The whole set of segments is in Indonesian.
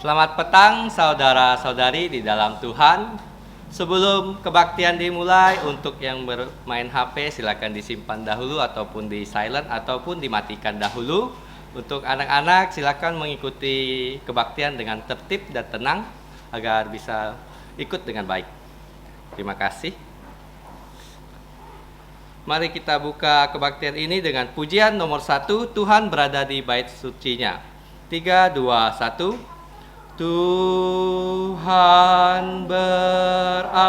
Selamat petang saudara-saudari di dalam Tuhan. Sebelum kebaktian dimulai, untuk yang bermain HP silakan disimpan dahulu ataupun di silent ataupun dimatikan dahulu. Untuk anak-anak silakan mengikuti kebaktian dengan tertib dan tenang agar bisa ikut dengan baik. Terima kasih. Mari kita buka kebaktian ini dengan pujian nomor 1, Tuhan berada di bait sucinya. 3, 2, 1. Tuhan berada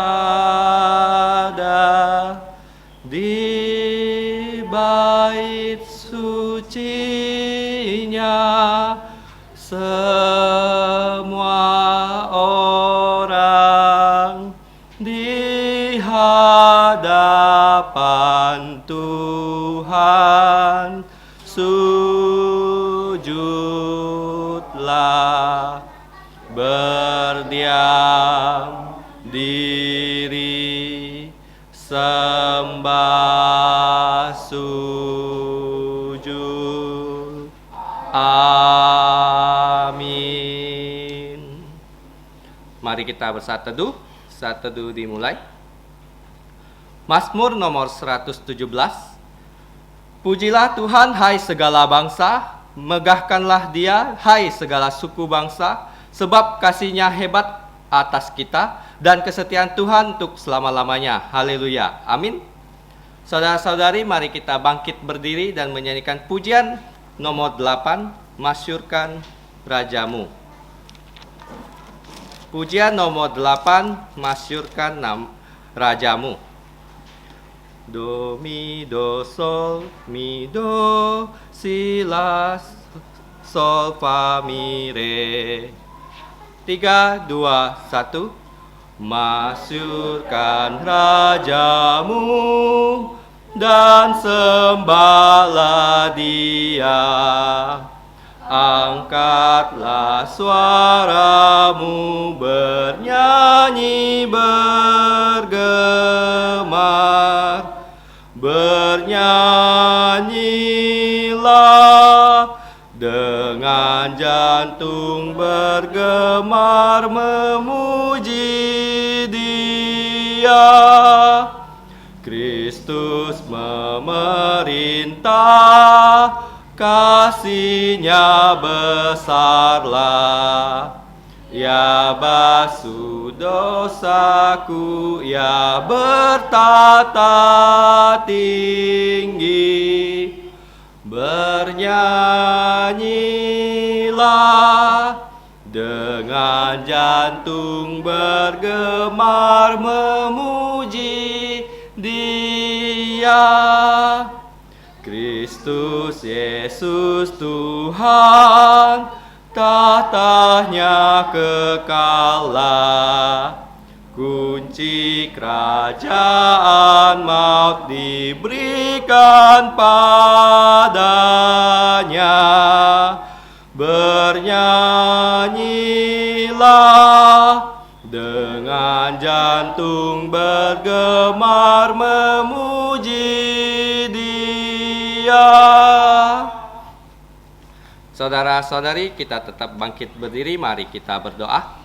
di bait sucinya, semua orang di hadapan Tuhan sujudlah, berdiam diri, sembah sujud. Amin. Mari kita bersatu teduh. Saat teduh dimulai. Mazmur nomor 117. Pujilah Tuhan, hai segala bangsa, megahkanlah Dia, hai segala suku bangsa, sebab kasih-Nya hebat atas kita dan kesetiaan Tuhan untuk selama-lamanya. Haleluya. Amin. Saudara-saudari, mari kita bangkit berdiri dan menyanyikan pujian nomor 8, Masyurkan Rajamu. Pujian nomor 8, Masyurkan Rajamu. Do, mi, do, sol, mi, do, si, la, sol, fa, mi, re. 3, 2, 1. Masyurkan Rajamu dan sembahlah Dia. Angkatlah suaramu, bernyanyi, bergemar. Bernyanyilah dengan jantung bergemar, memuji Dia. Kristus memerintah, kasih-Nya besarlah. Ya basuh dosaku, ya bertata tinggi. Bernyanyilah dengan jantung bergemar, memuji Dia. Kristus Yesus Tuhan, tahtanya kekalah. Kunci kerajaan maut diberikan padanya. Bernyanyilah dengan jantung bergemar, memuji Dia. Saudara-saudari, kita tetap bangkit berdiri, mari kita berdoa.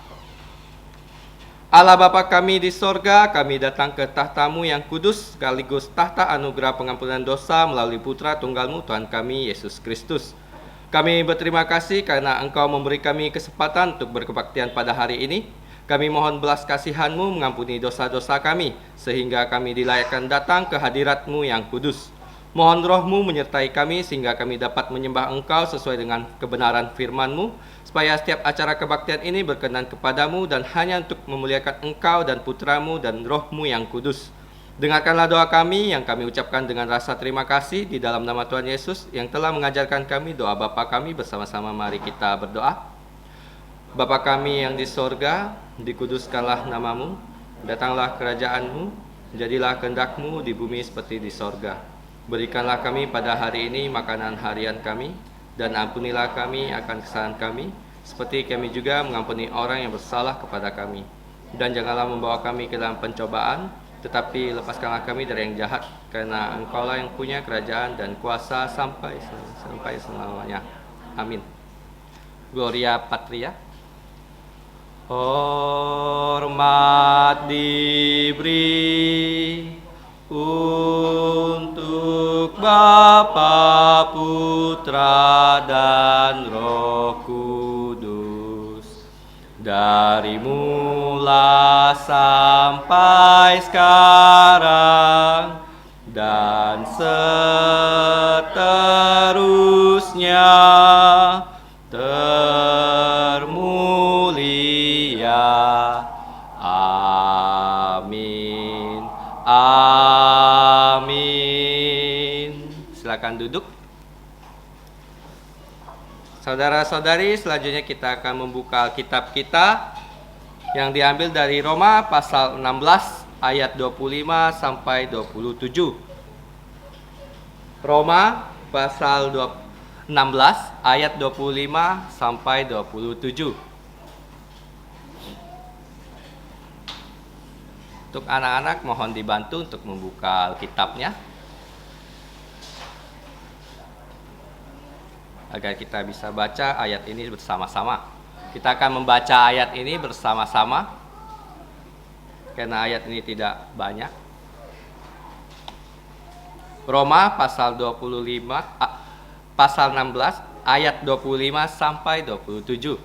Allah Bapa kami di sorga, kami datang ke tahta-Mu yang kudus, sekaligus tahta anugerah pengampunan dosa melalui Putra Tunggal-Mu, Tuhan kami, Yesus Kristus. Kami berterima kasih karena Engkau memberi kami kesempatan untuk berkebaktian pada hari ini. Kami mohon belas kasihan-Mu mengampuni dosa-dosa kami, sehingga kami dilayakkan datang ke hadirat-Mu yang kudus. Mohon Roh-Mu menyertai kami sehingga kami dapat menyembah Engkau sesuai dengan kebenaran firman-Mu, supaya setiap acara kebaktian ini berkenan kepadamu dan hanya untuk memuliakan Engkau dan Putra-Mu dan Roh-Mu yang kudus. Dengarkanlah doa kami yang kami ucapkan dengan rasa terima kasih di dalam nama Tuhan Yesus yang telah mengajarkan kami doa Bapa kami. Bersama-sama mari kita berdoa. Bapa kami yang di sorga, dikuduskanlah nama-Mu, datanglah kerajaan-Mu, jadilah kehendak-Mu di bumi seperti di sorga. Berikanlah kami pada hari ini makanan harian kami, dan ampunilah kami akan kesalahan kami, seperti kami juga mengampuni orang yang bersalah kepada kami. Dan janganlah membawa kami ke dalam pencobaan, tetapi lepaskanlah kami dari yang jahat, karena Engkaulah yang punya kerajaan dan kuasa sampai selamanya. Amin. Gloria Patria Hormat diberi untuk Bapa, Putra, dan Roh Kudus, dari mula sampai sekarang dan seterusnya, termulia. Amin. Amin. Silakan duduk. Saudara-saudari, selanjutnya kita akan membuka kitab kita yang diambil dari Roma pasal 16 ayat 25 sampai 27. Roma pasal 16 ayat 25 sampai 27. Untuk anak-anak mohon dibantu untuk membuka kitabnya agar kita bisa baca ayat ini bersama-sama. Kita akan membaca ayat ini bersama-sama karena ayat ini tidak banyak. Roma pasal 16 ayat 25 sampai 27.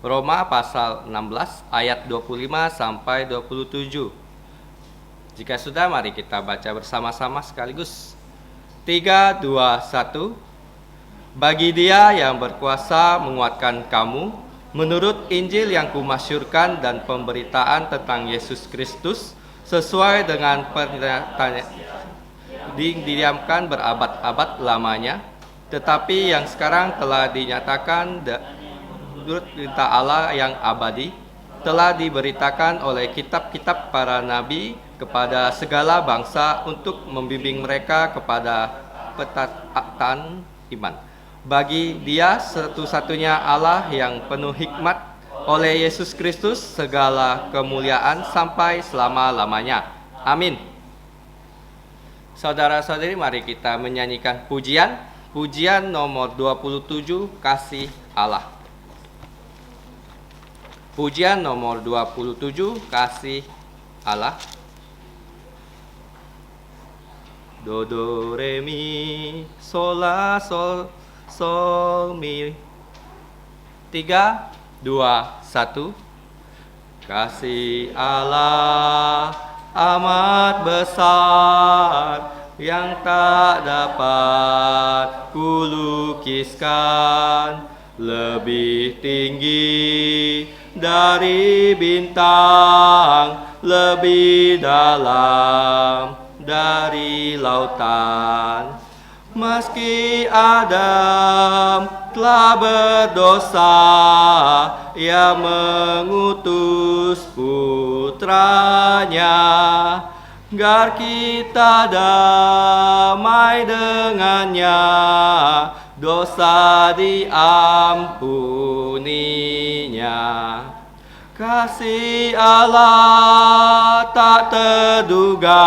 Roma pasal 16 ayat 25 sampai 27. Jika sudah, mari kita baca bersama-sama sekaligus. 3, 2, 1. Bagi Dia yang berkuasa menguatkan kamu menurut Injil yang kumasyurkan dan pemberitaan tentang Yesus Kristus sesuai dengan pernyataan didiamkan berabad-abad lamanya, tetapi yang sekarang telah dinyatakan menurut perintah Allah yang abadi, telah diberitakan oleh kitab-kitab para nabi kepada segala bangsa untuk membimbing mereka kepada petaatan iman. Bagi Dia satu-satunya Allah yang penuh hikmat, oleh Yesus Kristus segala kemuliaan sampai selama-lamanya. Amin. Saudara-saudari, mari kita menyanyikan pujian nomor 27, Kasih Allah. Pujian nomor 27, Kasih Allah. Do, do, re, mi, sol, la, sol, sol, mi. 3, 2, 1. Kasih Allah amat besar yang tak dapat kulukiskan, lebih tinggi dari bintang, lebih dalam dari lautan. Meski Adam telah berdosa, Ia mengutus putranya, agar kita damai dengannya, dosa diampuninya. Kasih Allah tak terduga,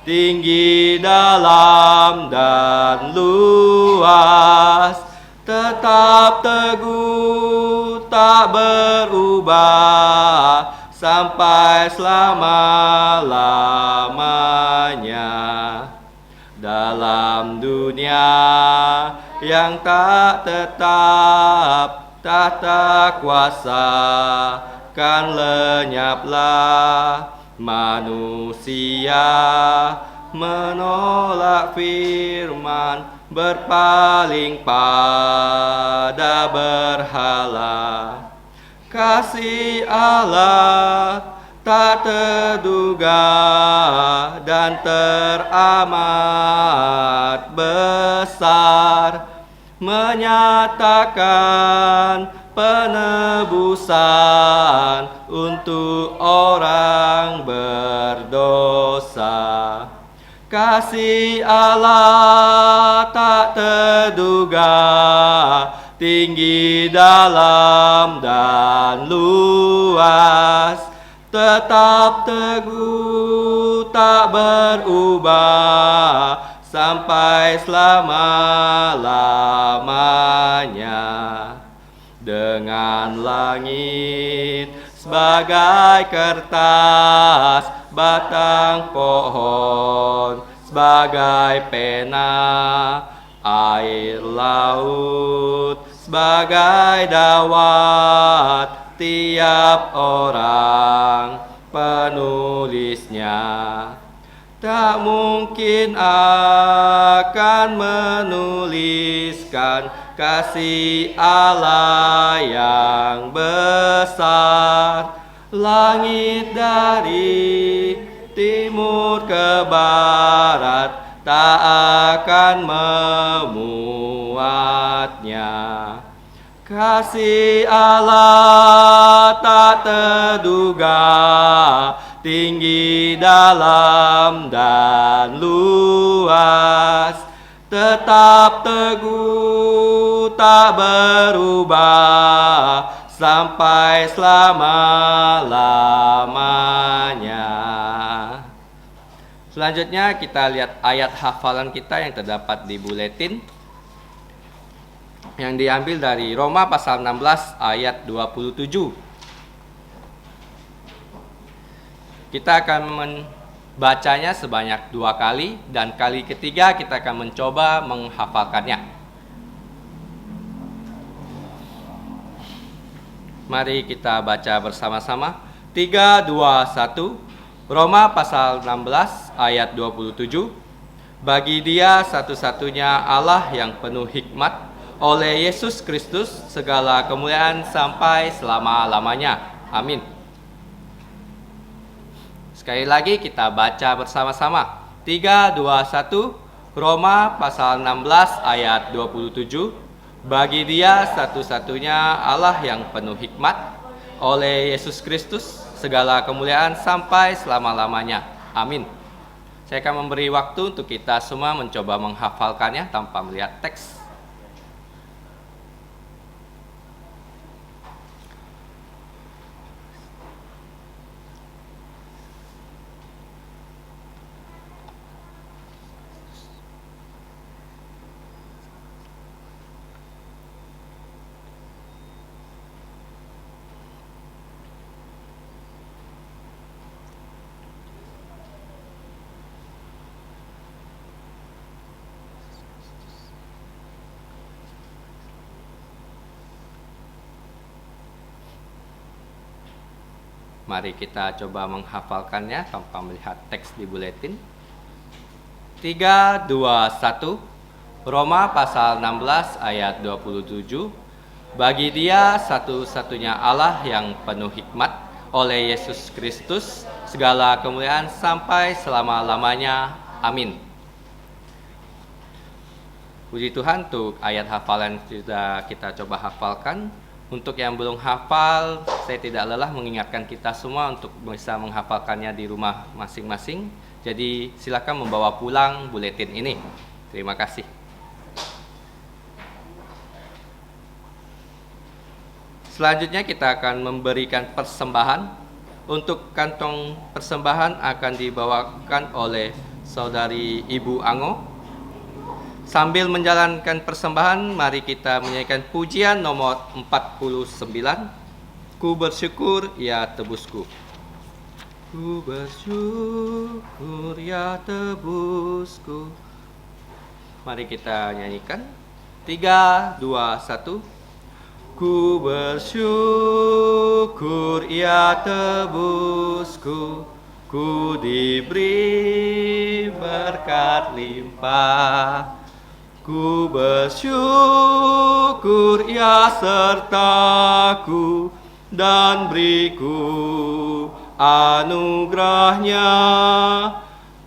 tinggi, dalam, dan luas, tetap teguh, tak berubah, sampai selama-lamanya. Dalam dunia yang tak tetap, tata kuasa kan lenyaplah. Manusia menolak firman, berpaling pada berhala. Kasih Allah tak terduga dan teramat besar, menyatakan penebusan untuk orang berdosa. Kasih Allah tak terduga, tinggi, dalam, dan luas, tetap teguh, tak berubah, sampai selama-lamanya. Dengan langit sebagai kertas, batang pohon sebagai pena, air laut sebagai dawat, tiap orang penulisnya tak mungkin akan menuliskan kasih Allah yang besar. Langit dari timur ke barat tak akan memuatnya. Kasih Allah tak terduga, tinggi, dalam, dan luas, tetap teguh, tak berubah, sampai selama-lamanya. Selanjutnya kita lihat ayat hafalan kita yang terdapat di buletin, yang diambil dari Roma pasal 16 ayat 27. Kita akan membacanya sebanyak 2 kali, dan kali ketiga kita akan mencoba menghafalkannya. Mari kita baca bersama-sama. 3, 2, 1. Roma pasal 16 ayat 27. Bagi Dia satu-satunya Allah yang penuh hikmat, oleh Yesus Kristus segala kemuliaan sampai selama-lamanya. Amin. Sekali lagi kita baca bersama-sama. 3, 2, 1. Roma pasal 16 ayat 27. Bagi Dia satu-satunya Allah yang penuh hikmat, oleh Yesus Kristus segala kemuliaan sampai selama-lamanya. Amin. Saya akan memberi waktu untuk kita semua mencoba menghafalkannya tanpa melihat teks. Mari kita coba menghafalkannya tanpa melihat teks di buletin. 3, 2, 1. Roma pasal 16 ayat 27. Bagi Dia satu-satunya Allah yang penuh hikmat, oleh Yesus Kristus segala kemuliaan sampai selama-lamanya. Amin. Puji Tuhan untuk ayat hafalan sudah kita coba hafalkan. Untuk yang belum hafal, saya tidak lelah mengingatkan kita semua untuk bisa menghafalkannya di rumah masing-masing. Jadi silakan membawa pulang buletin ini. Terima kasih. Selanjutnya kita akan memberikan persembahan. Untuk kantong persembahan akan dibawakan oleh Saudari Ibu Ango. Sambil menjalankan persembahan, mari kita menyanyikan pujian nomor 49. Ku bersyukur ya tebusku. Ku bersyukur ya tebusku. Mari kita nyanyikan. 3, 2, 1. Ku bersyukur ya tebusku, ku diberi berkat limpah. Ku bersyukur ya sertaku, dan beriku anugerahnya.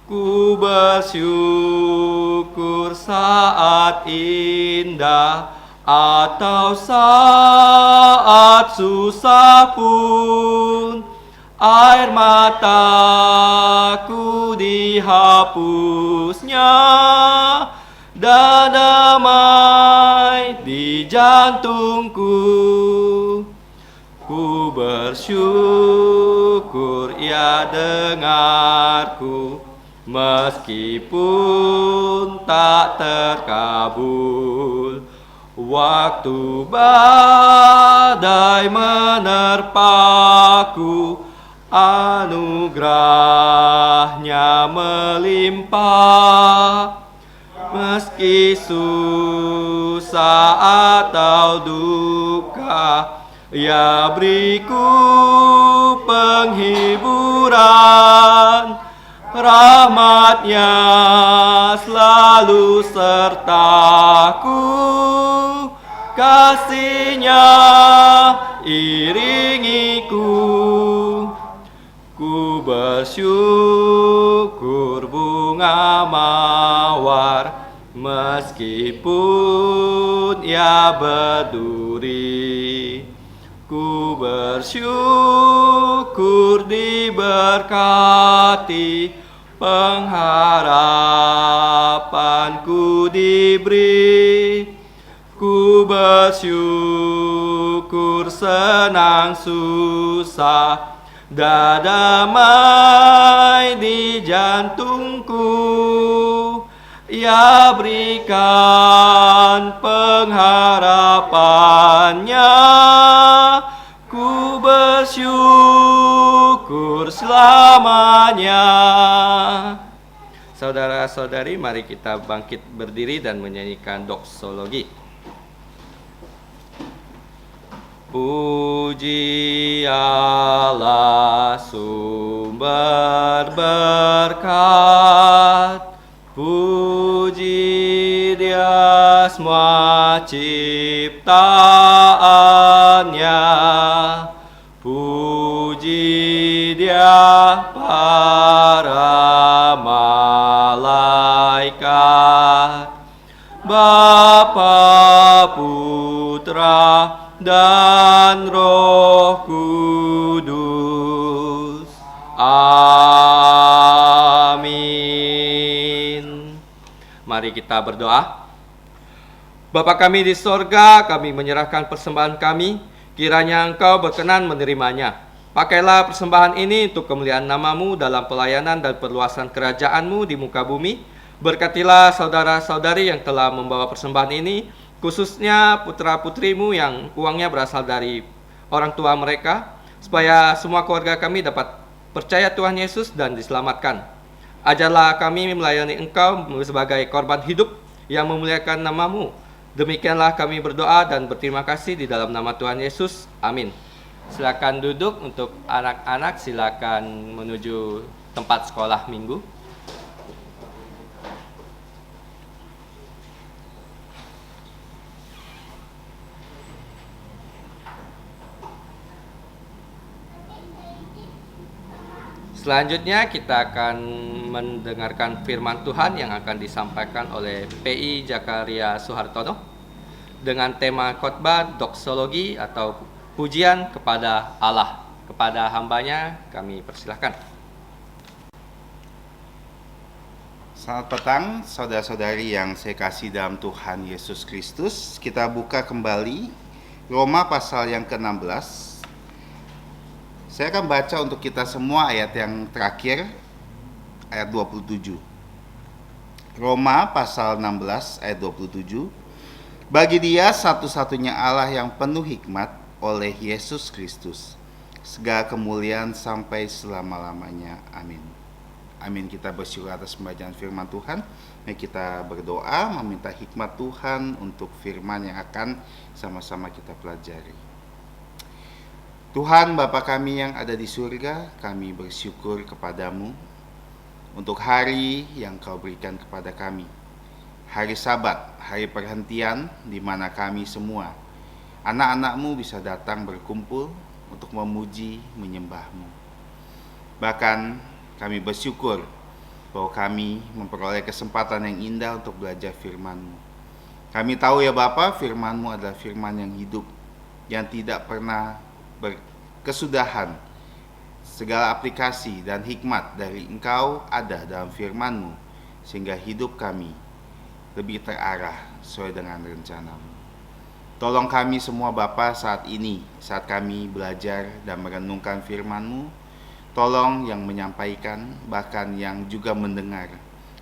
Ku bersyukur saat indah atau saat susah pun, air mataku dihapusnya, dan damai di jalan jantungku. Ku bersyukur Ia dengarku, meskipun tak terkabul. Waktu badai menerpaku, anugerahnya melimpah. Meski susah atau duka, Ia beriku penghiburan. Rahmat-Nya selalu sertaku, kasih-Nya iringiku. Ku bersyukur bunga mawar, meskipun ia berduri. Ku bersyukur diberkati, pengharapanku diberi. Ku bersyukur senang susah, damai di jantungku. Ia berikan pengharapan-Nya. Ku bersyukur selamanya. Saudara-saudari, mari kita bangkit berdiri dan menyanyikan doksologi. Puji Allah sumber berkat, puji Dia semua ciptaannya, puji Dia para malaikat, Bapa, Putra, dan Roh Kudus. Amin. Mari kita berdoa. Bapa kami di sorga, kami menyerahkan persembahan kami, kiranya Engkau berkenan menerimanya. Pakailah persembahan ini untuk kemuliaan nama-Mu dalam pelayanan dan perluasan kerajaan-Mu di muka bumi. Berkatilah saudara-saudari yang telah membawa persembahan ini, khususnya putra-putrimu yang uangnya berasal dari orang tua mereka, supaya semua keluarga kami dapat percaya Tuhan Yesus dan diselamatkan. Ajarlah kami melayani Engkau sebagai korban hidup yang memuliakan nama-Mu. Demikianlah kami berdoa dan berterima kasih di dalam nama Tuhan Yesus. Amin. Silakan duduk. Untuk anak-anak silakan menuju tempat sekolah minggu. Selanjutnya kita akan mendengarkan firman Tuhan yang akan disampaikan oleh PI Jakaria Suhartono dengan tema khotbah doksologi atau pujian kepada Allah. Kepada hambanya kami persilahkan. Selamat petang saudara-saudari yang saya kasih dalam Tuhan Yesus Kristus. Kita buka kembali Roma pasal yang ke-16. Saya akan baca untuk kita semua ayat yang terakhir, ayat 27. Roma pasal 16 ayat 27. Bagi Dia satu-satunya Allah yang penuh hikmat oleh Yesus Kristus, segala kemuliaan sampai selama-lamanya. Amin. Amin. Kita bersyukur atas pembacaan firman Tuhan. Mari kita berdoa meminta hikmat Tuhan untuk firman yang akan sama-sama kita pelajari. Tuhan Bapa kami yang ada di surga, kami bersyukur kepadamu untuk hari yang Kau berikan kepada kami. Hari Sabat, hari perhentian di mana kami semua, anak-anak-Mu bisa datang berkumpul untuk memuji, menyembah-Mu. Bahkan kami bersyukur bahwa kami memperoleh kesempatan yang indah untuk belajar firman-Mu. Kami tahu ya Bapa, firman-Mu adalah firman yang hidup, yang tidak pernah berkesudahan. Segala aplikasi dan hikmat dari Engkau ada dalam firman-Mu, sehingga hidup kami lebih terarah sesuai dengan rencana-Mu. Tolong kami semua Bapa saat ini, saat kami belajar dan merenungkan firman-Mu. Tolong yang menyampaikan, bahkan yang juga mendengar,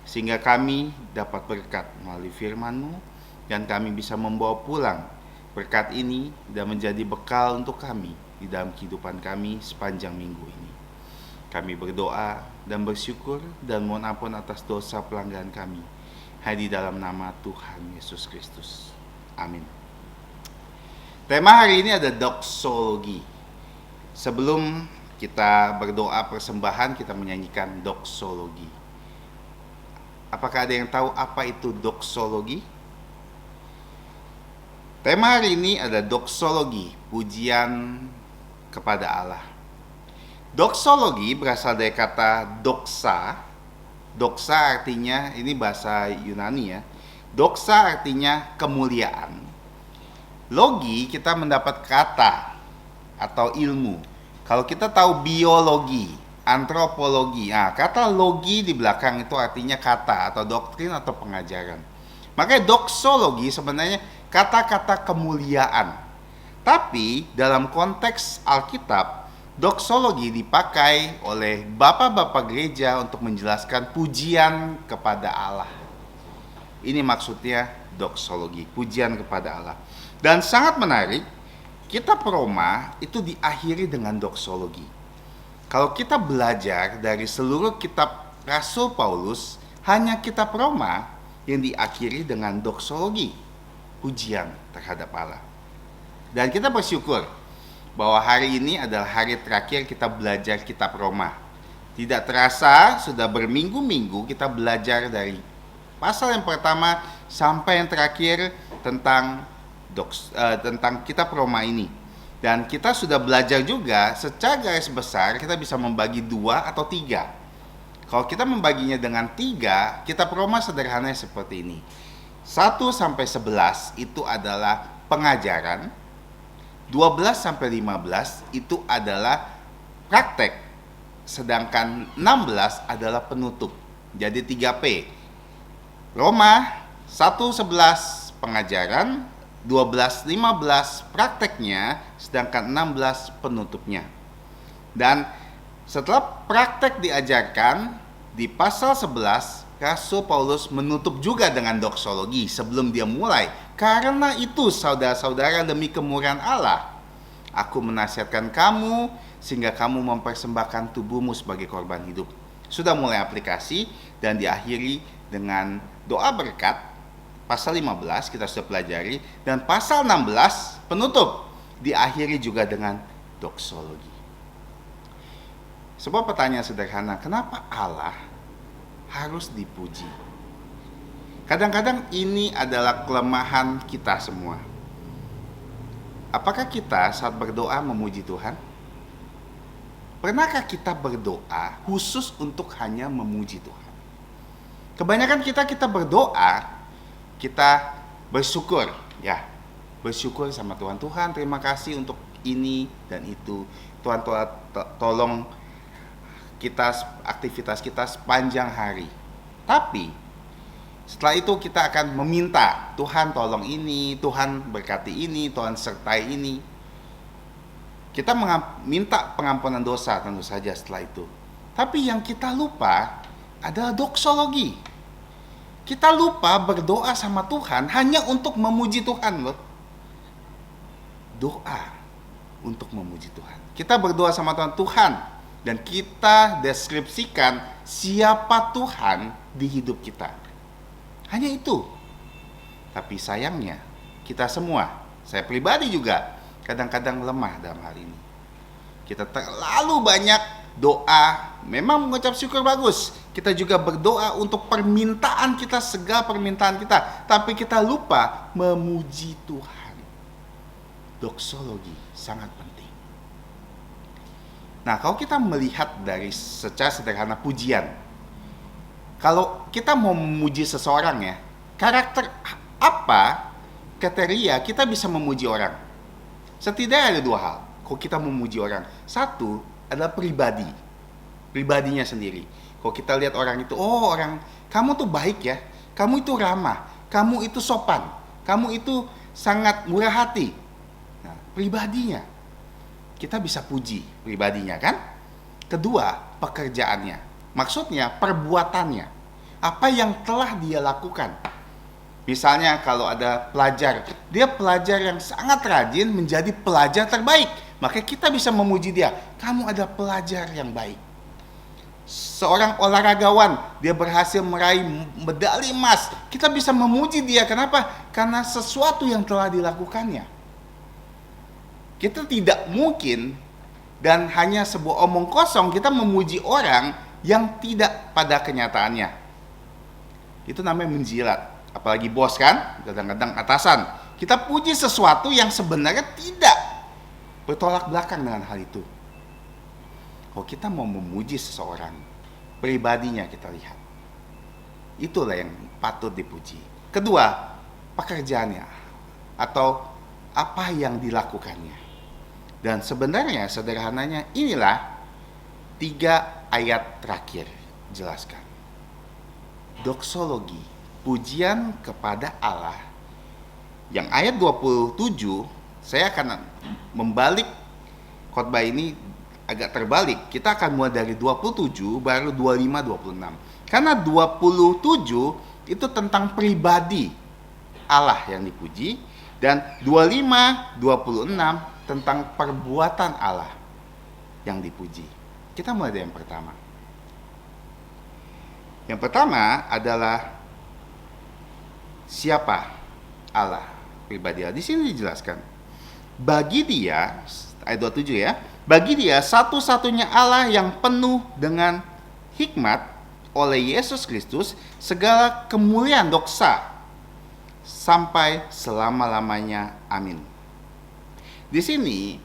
sehingga kami dapat berkat melalui firman-Mu, dan kami bisa membawa pulang berkat ini dan menjadi bekal untuk kami di dalam kehidupan kami sepanjang minggu ini. Kami berdoa dan bersyukur dan mohon ampun atas dosa pelanggaran kami. Hanya di dalam nama Tuhan Yesus Kristus. Amin. Tema hari ini ada doksologi. Sebelum kita berdoa persembahan, kita menyanyikan doksologi. Apakah ada yang tahu apa itu doksologi? Tema hari ini ada doksologi, pujian kepada Allah. Doksologi berasal dari kata doxa. Doxa artinya, ini bahasa Yunani ya. Doxa artinya kemuliaan. Logi, kita mendapat kata atau ilmu. Kalau kita tahu biologi, antropologi, kata logi di belakang itu artinya kata atau doktrin atau pengajaran. Makanya doksologi sebenarnya kata-kata kemuliaan. Tapi dalam konteks Alkitab, doksologi dipakai oleh bapak-bapak gereja untuk menjelaskan pujian kepada Allah. Ini maksudnya doksologi, pujian kepada Allah. Dan sangat menarik, kitab Roma itu diakhiri dengan doksologi. Kalau kita belajar dari seluruh kitab Rasul Paulus, hanya kitab Roma yang diakhiri dengan doksologi, pujian terhadap Allah. Dan kita bersyukur bahwa hari ini adalah hari terakhir kita belajar kitab Roma. Tidak terasa sudah berminggu-minggu kita belajar dari pasal yang pertama sampai yang terakhir tentang kitab Roma ini. Dan kita sudah belajar juga secara garis besar kita bisa membagi 2 atau 3. Kalau kita membaginya dengan 3, kitab Roma sederhananya seperti ini. 1 sampai 11 itu adalah pengajaran. 12 sampai 15 itu adalah praktek. Sedangkan 16 adalah penutup. Jadi 3P. Roma 1-11 pengajaran, 12-15 prakteknya, sedangkan 16 penutupnya. Dan setelah praktek diajarkan, di pasal 11, Rasul Paulus menutup juga dengan doksologi sebelum dia mulai. Karena itu saudara-saudara, demi kemurahan Allah, aku menasihatkan kamu sehingga kamu mempersembahkan tubuhmu sebagai korban hidup. Sudah mulai aplikasi dan diakhiri dengan doa berkat. Pasal 15 kita sudah pelajari, dan pasal 16 penutup diakhiri juga dengan doksologi. Sebuah pertanyaan sederhana, kenapa Allah harus dipuji? Kadang-kadang ini adalah kelemahan kita semua. Apakah kita saat berdoa memuji Tuhan? Pernahkah kita berdoa khusus untuk hanya memuji Tuhan? Kebanyakan kita berdoa, kita bersyukur, ya, bersyukur sama Tuhan. Tuhan, terima kasih untuk ini dan itu. Tuhan, tolong kita aktivitas kita sepanjang hari. Tapi setelah itu kita akan meminta, Tuhan tolong ini, Tuhan berkati ini, Tuhan sertai ini. Kita minta pengampunan dosa tentu saja setelah itu. Tapi yang kita lupa adalah doksologi. Kita lupa berdoa sama Tuhan hanya untuk memuji Tuhan loh. Doa untuk memuji Tuhan. Kita berdoa sama Tuhan, dan kita deskripsikan siapa Tuhan di hidup kita. Hanya itu. Tapi sayangnya kita semua, saya pribadi juga kadang-kadang lemah dalam hal ini. Kita terlalu banyak doa, memang mengucap syukur bagus. Kita juga berdoa untuk permintaan kita, segala permintaan kita. Tapi kita lupa memuji Tuhan. Doksologi sangat penting. Nah, kalau kita melihat dari secara sederhana pujian, kalau kita mau memuji seseorang ya, karakter apa kriteria kita bisa memuji orang? Setidaknya ada 2 hal. Kalau kita memuji orang, 1 adalah pribadinya sendiri. Kalau kita lihat orang itu, kamu tuh baik ya, kamu itu ramah, kamu itu sopan, kamu itu sangat murah hati. Nah, pribadinya, kita bisa puji pribadinya kan? Kedua, pekerjaannya. Maksudnya perbuatannya. Apa yang telah dia lakukan. Misalnya kalau ada pelajar, dia pelajar yang sangat rajin menjadi pelajar terbaik. Maka kita bisa memuji dia. Kamu ada pelajar yang baik. Seorang olahragawan, dia berhasil meraih medali emas. Kita bisa memuji dia. Kenapa? Karena sesuatu yang telah dilakukannya. Kita tidak mungkin dan hanya sebuah omong kosong kita memuji orang yang tidak pada kenyataannya. Itu namanya menjilat. Apalagi bos kan, kadang-kadang atasan. Kita puji sesuatu yang sebenarnya tidak bertolak belakang dengan hal itu. Kalau kita mau memuji seseorang, pribadinya kita lihat. Itulah yang patut dipuji. Kedua, pekerjaannya atau apa yang dilakukannya. Dan sebenarnya sederhananya inilah 3 ayat terakhir jelaskan. Doksologi, pujian kepada Allah. Yang ayat 27, saya akan membalik khotbah ini agak terbalik. Kita akan mulai dari 27 baru 25 26. Karena 27 itu tentang pribadi Allah yang dipuji dan 25 26 tentang perbuatan Allah yang dipuji. Kita mulai dari yang pertama. Yang pertama adalah siapa Allah, pribadi Allah. Di sini dijelaskan. Bagi dia, ayat 27 ya. Bagi dia satu-satunya Allah yang penuh dengan hikmat oleh Yesus Kristus, segala kemuliaan doksa sampai selama-lamanya. Amin. Di sini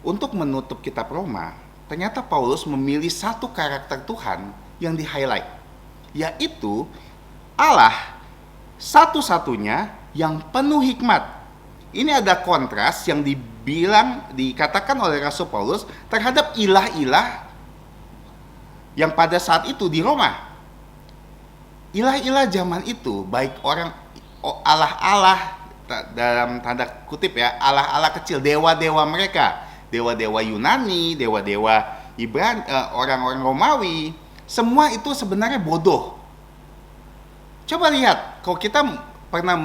untuk menutup kitab Roma, ternyata Paulus memilih satu karakter Tuhan yang di-highlight, yaitu Allah satu-satunya yang penuh hikmat. Ini ada kontras yang dikatakan oleh Rasul Paulus terhadap ilah-ilah yang pada saat itu di Roma. Ilah-ilah zaman itu, baik orang Allah-Allah dalam tanda kutip ya, Allah-Allah kecil, dewa-dewa mereka, dewa-dewa Yunani, dewa-dewa Ibrani, orang-orang Romawi, semua itu sebenarnya bodoh. Coba lihat, kalau kita pernah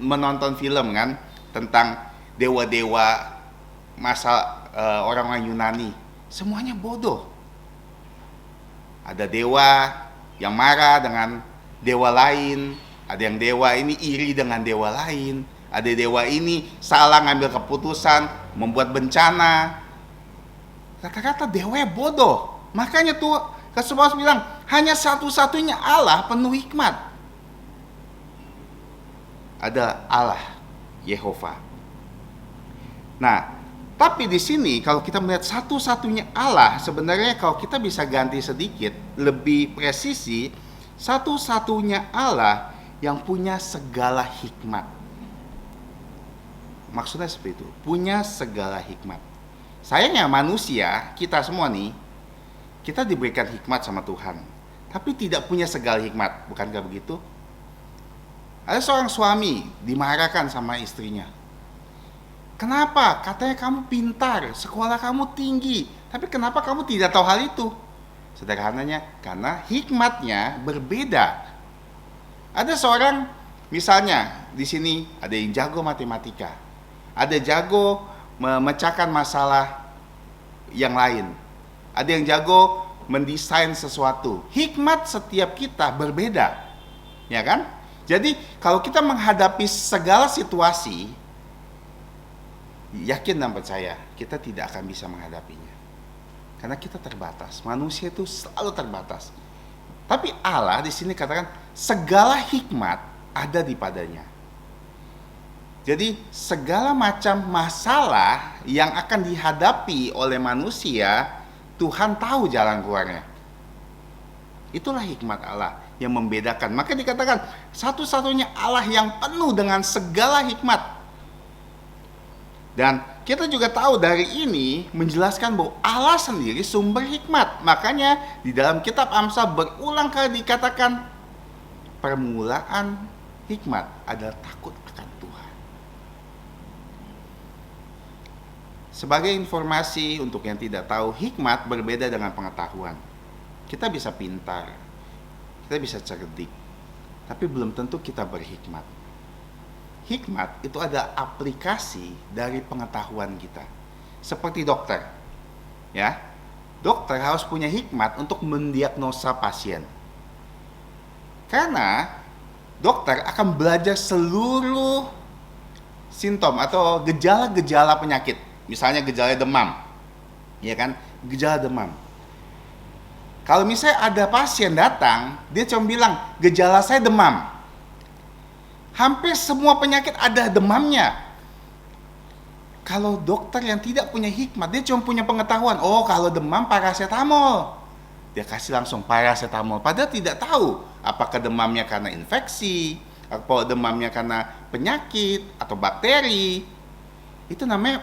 menonton film kan tentang dewa-dewa masa orang-orang Yunani, semuanya bodoh. Ada dewa yang marah dengan dewa lain, ada yang dewa ini iri dengan dewa lain, ada dewa ini salah ngambil keputusan, membuat bencana. Kata-kata dewa bodoh. Makanya tuh Rasul Paulus bilang hanya satu-satunya Allah penuh hikmat. Ada Allah Yehova. Nah, tapi di sini kalau kita melihat satu-satunya Allah, sebenarnya kalau kita bisa ganti sedikit, lebih presisi, satu-satunya Allah yang punya segala hikmat. Maksudnya seperti itu, punya segala hikmat. Sayangnya manusia, kita semua nih, kita diberikan hikmat sama Tuhan, tapi tidak punya segala hikmat, bukankah begitu? Ada seorang suami dimarahkan sama istrinya. Kenapa? Katanya kamu pintar, sekolah kamu tinggi, tapi kenapa kamu tidak tahu hal itu? Sederhananya, karena hikmatnya berbeda. Ada seorang, misalnya di sini ada yang jago matematika, ada jago memecahkan masalah yang lain, ada yang jago mendesain sesuatu. Hikmat setiap kita berbeda, ya kan? Jadi kalau kita menghadapi segala situasi, yakin dan percaya kita tidak akan bisa menghadapinya, karena kita terbatas. Manusia itu selalu terbatas. Tapi Allah di sini katakan segala hikmat ada di padanya. Jadi segala macam masalah yang akan dihadapi oleh manusia, Tuhan tahu jalan keluarnya. Itulah hikmat Allah yang membedakan. Maka dikatakan satu-satunya Allah yang penuh dengan segala hikmat. Dan kita juga tahu dari ini menjelaskan bahwa Allah sendiri sumber hikmat. Makanya di dalam kitab Amsal berulang kali dikatakan permulaan hikmat adalah takut akan Tuhan. Sebagai informasi untuk yang tidak tahu, hikmat berbeda dengan pengetahuan. Kita bisa pintar, kita bisa cerdik, tapi belum tentu kita berhikmat. Hikmat itu ada aplikasi dari pengetahuan kita. Seperti dokter. Ya. Dokter harus punya hikmat untuk mendiagnosa pasien. Karena dokter akan belajar seluruh simptom atau gejala-gejala penyakit. Misalnya gejala demam. Ya kan? Gejala demam. Kalau misalnya ada pasien datang, dia cuma bilang, gejala saya demam. Hampir semua penyakit ada demamnya. Kalau dokter yang tidak punya hikmat, dia cuma punya pengetahuan, oh kalau demam paracetamol. Dia kasih langsung paracetamol, padahal tidak tahu apakah demamnya karena infeksi, atau demamnya karena penyakit atau bakteri. Itu namanya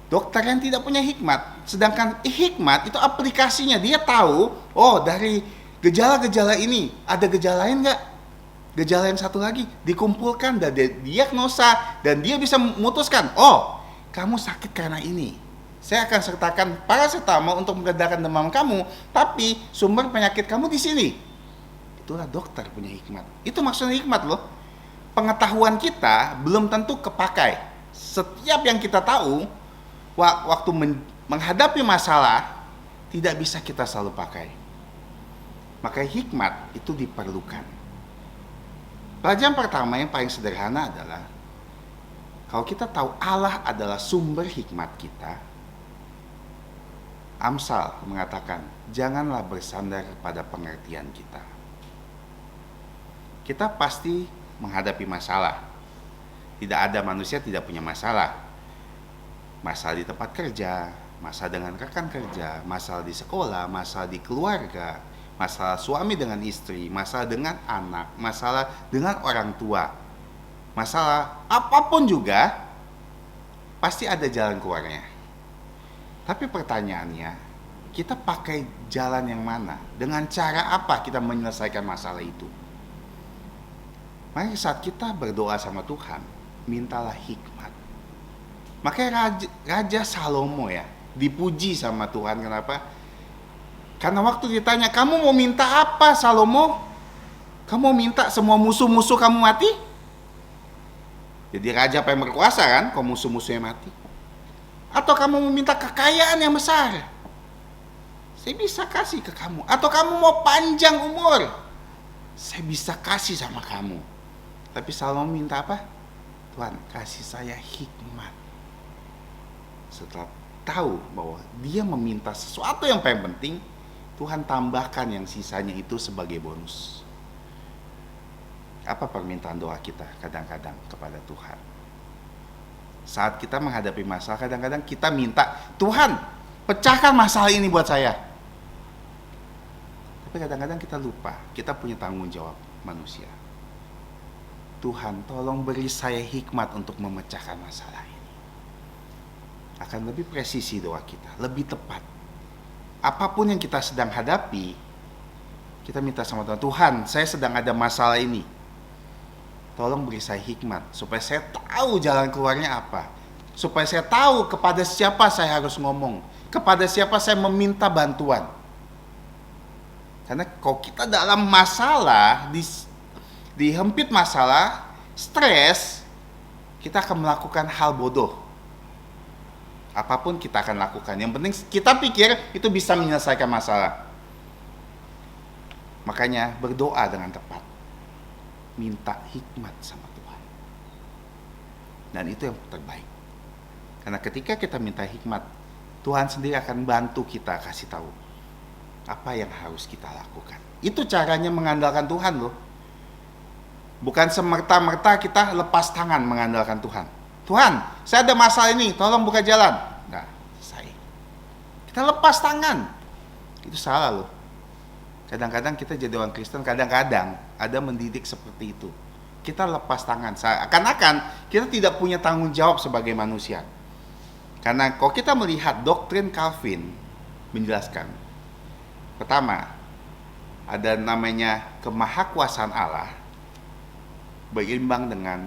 dokter yang tidak punya hikmat. Sedangkan hikmat itu aplikasinya, dia tahu, oh dari gejala-gejala ini ada gejala lain nggak? Gejala yang satu lagi dikumpulkan dan diagnosa, dan dia bisa memutuskan, oh kamu sakit karena ini, saya akan sertakan paracetamol untuk meredakan demam kamu, tapi sumber penyakit kamu di sini. Itulah dokter punya hikmat. Itu maksudnya hikmat loh. Pengetahuan kita belum tentu kepakai. Setiap yang kita tahu waktu menghadapi masalah tidak bisa kita selalu pakai. Maka hikmat itu diperlukan. Pelajaran pertama yang paling sederhana adalah, kalau kita tahu Allah adalah sumber hikmat kita, Amsal mengatakan, janganlah bersandar pada pengertian kita. Kita pasti menghadapi masalah. Tidak ada manusia tidak punya masalah. Masalah di tempat kerja, masalah dengan rekan kerja, masalah di sekolah, masalah di keluarga, masalah suami dengan istri, masalah dengan anak, masalah dengan orang tua, masalah apapun juga, pasti ada jalan keluarnya. Tapi pertanyaannya, kita pakai jalan yang mana? Dengan cara apa kita menyelesaikan masalah itu? Maka saat kita berdoa sama Tuhan, mintalah hikmat. Makanya Raja Salomo ya, dipuji sama Tuhan. Kenapa? Karena waktu ditanya, kamu mau minta apa Salomo? Kamu mau minta semua musuh-musuh kamu mati? Jadi raja pengen berkuasa kan, kalau musuh-musuhnya mati. Atau kamu mau minta kekayaan yang besar? Saya bisa kasih ke kamu. Atau kamu mau panjang umur? Saya bisa kasih sama kamu. Tapi Salomo minta apa? Tuhan, kasih saya hikmat. Setelah tahu bahwa dia meminta sesuatu yang paling penting, Tuhan tambahkan yang sisanya itu sebagai bonus. Apa permintaan doa kita kadang-kadang kepada Tuhan? Saat kita menghadapi masalah, kadang-kadang kita minta, Tuhan, pecahkan masalah ini buat saya. Tapi kadang-kadang kita lupa, kita punya tanggung jawab manusia. Tuhan, tolong beri saya hikmat untuk memecahkan masalah ini. Akan lebih presisi doa kita, lebih tepat. Apapun yang kita sedang hadapi, kita minta sama Tuhan, Tuhan, saya sedang ada masalah ini. Tolong beri saya hikmat, supaya saya tahu jalan keluarnya apa. Supaya saya tahu kepada siapa saya harus ngomong, kepada siapa saya meminta bantuan. Karena kalau kita dalam masalah, dihempit masalah, stres, kita akan melakukan hal bodoh. Apapun kita akan lakukan. Yang penting kita pikir itu bisa menyelesaikan masalah. Makanya berdoa dengan tepat. Minta hikmat sama Tuhan. Dan itu yang terbaik. Karena ketika kita minta hikmat, Tuhan sendiri akan bantu kita kasih tahu apa yang harus kita lakukan. Itu caranya mengandalkan Tuhan loh. Bukan semerta-merta kita lepas tangan mengandalkan Tuhan. Tuhan, saya ada masalah ini, tolong buka jalan. Nah, selesai. Kita lepas tangan. Itu salah loh. Kadang-kadang kita jadi orang Kristen, kadang-kadang ada mendidik seperti itu. Kita lepas tangan. Akan-akan kita tidak punya tanggung jawab sebagai manusia. Karena kalau kita melihat doktrin Calvin menjelaskan, pertama, ada namanya kemahakuasaan Allah berimbang dengan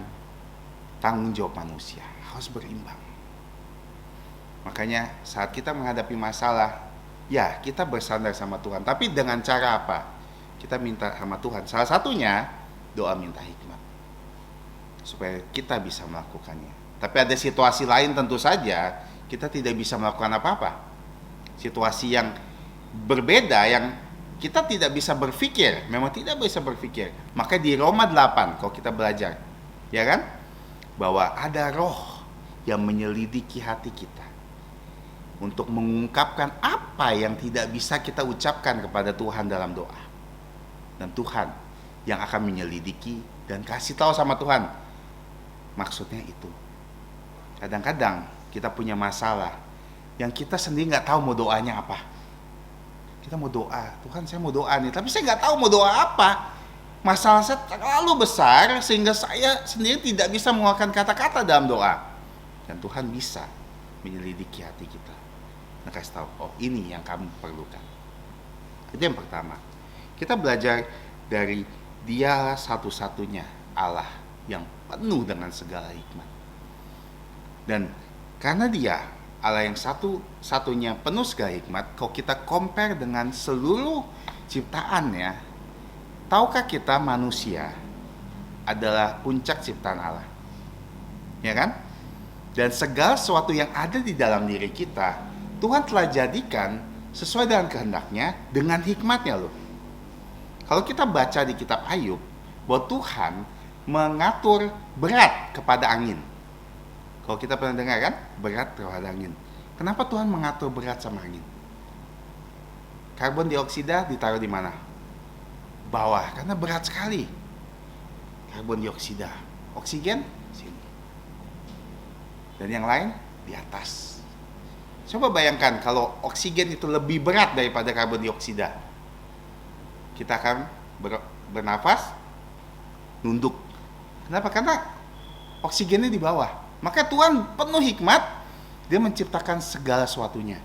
tanggung jawab manusia, harus berimbang. Makanya saat kita menghadapi masalah, ya kita bersandar sama Tuhan. Tapi dengan cara apa? Kita minta sama Tuhan. Salah satunya doa minta hikmat supaya kita bisa melakukannya. Tapi ada situasi lain tentu saja kita tidak bisa melakukan apa-apa. Situasi yang berbeda yang kita tidak bisa berpikir, memang tidak bisa berpikir. Maka di Roma 8 kalau kita belajar, ya kan? Bahwa ada roh yang menyelidiki hati kita untuk mengungkapkan apa yang tidak bisa kita ucapkan kepada Tuhan dalam doa. Dan Tuhan yang akan menyelidiki dan kasih tahu sama Tuhan. Maksudnya itu. Kadang-kadang kita punya masalah yang kita sendiri nggak tahu mau doanya apa. Kita mau doa, Tuhan saya mau doa nih, tapi saya nggak tahu mau doa apa. Masalah saya terlalu besar sehingga saya sendiri tidak bisa mengeluarkan kata-kata dalam doa. Dan Tuhan bisa menyelidiki hati kita. Nah, kasih tahu, oh ini yang kamu perlukan. Itu yang pertama. Kita belajar dari Dia satu-satunya Allah yang penuh dengan segala hikmat. Dan karena Dia Allah yang satu-satunya penuh segala hikmat, kalau kita compare dengan seluruh ciptaannya, tahukah kita manusia adalah puncak ciptaan Allah? Ya kan? Dan segala sesuatu yang ada di dalam diri kita, Tuhan telah jadikan sesuai dengan kehendaknya, dengan hikmatnya loh. Kalau kita baca di kitab Ayub, bahwa Tuhan mengatur berat kepada angin. Kalau kita pernah dengar kan, berat terhadap angin. Kenapa Tuhan mengatur berat sama angin? Karbon dioksida ditaruh di mana? Bawah, karena berat sekali. Karbon dioksida. Oksigen, sini. Dan yang lain, di atas. Coba bayangkan kalau oksigen itu lebih berat daripada karbon dioksida. Kita akan bernafas, nunduk. Kenapa? Karena oksigennya di bawah. Maka Tuhan penuh hikmat, Dia menciptakan segala sesuatunya.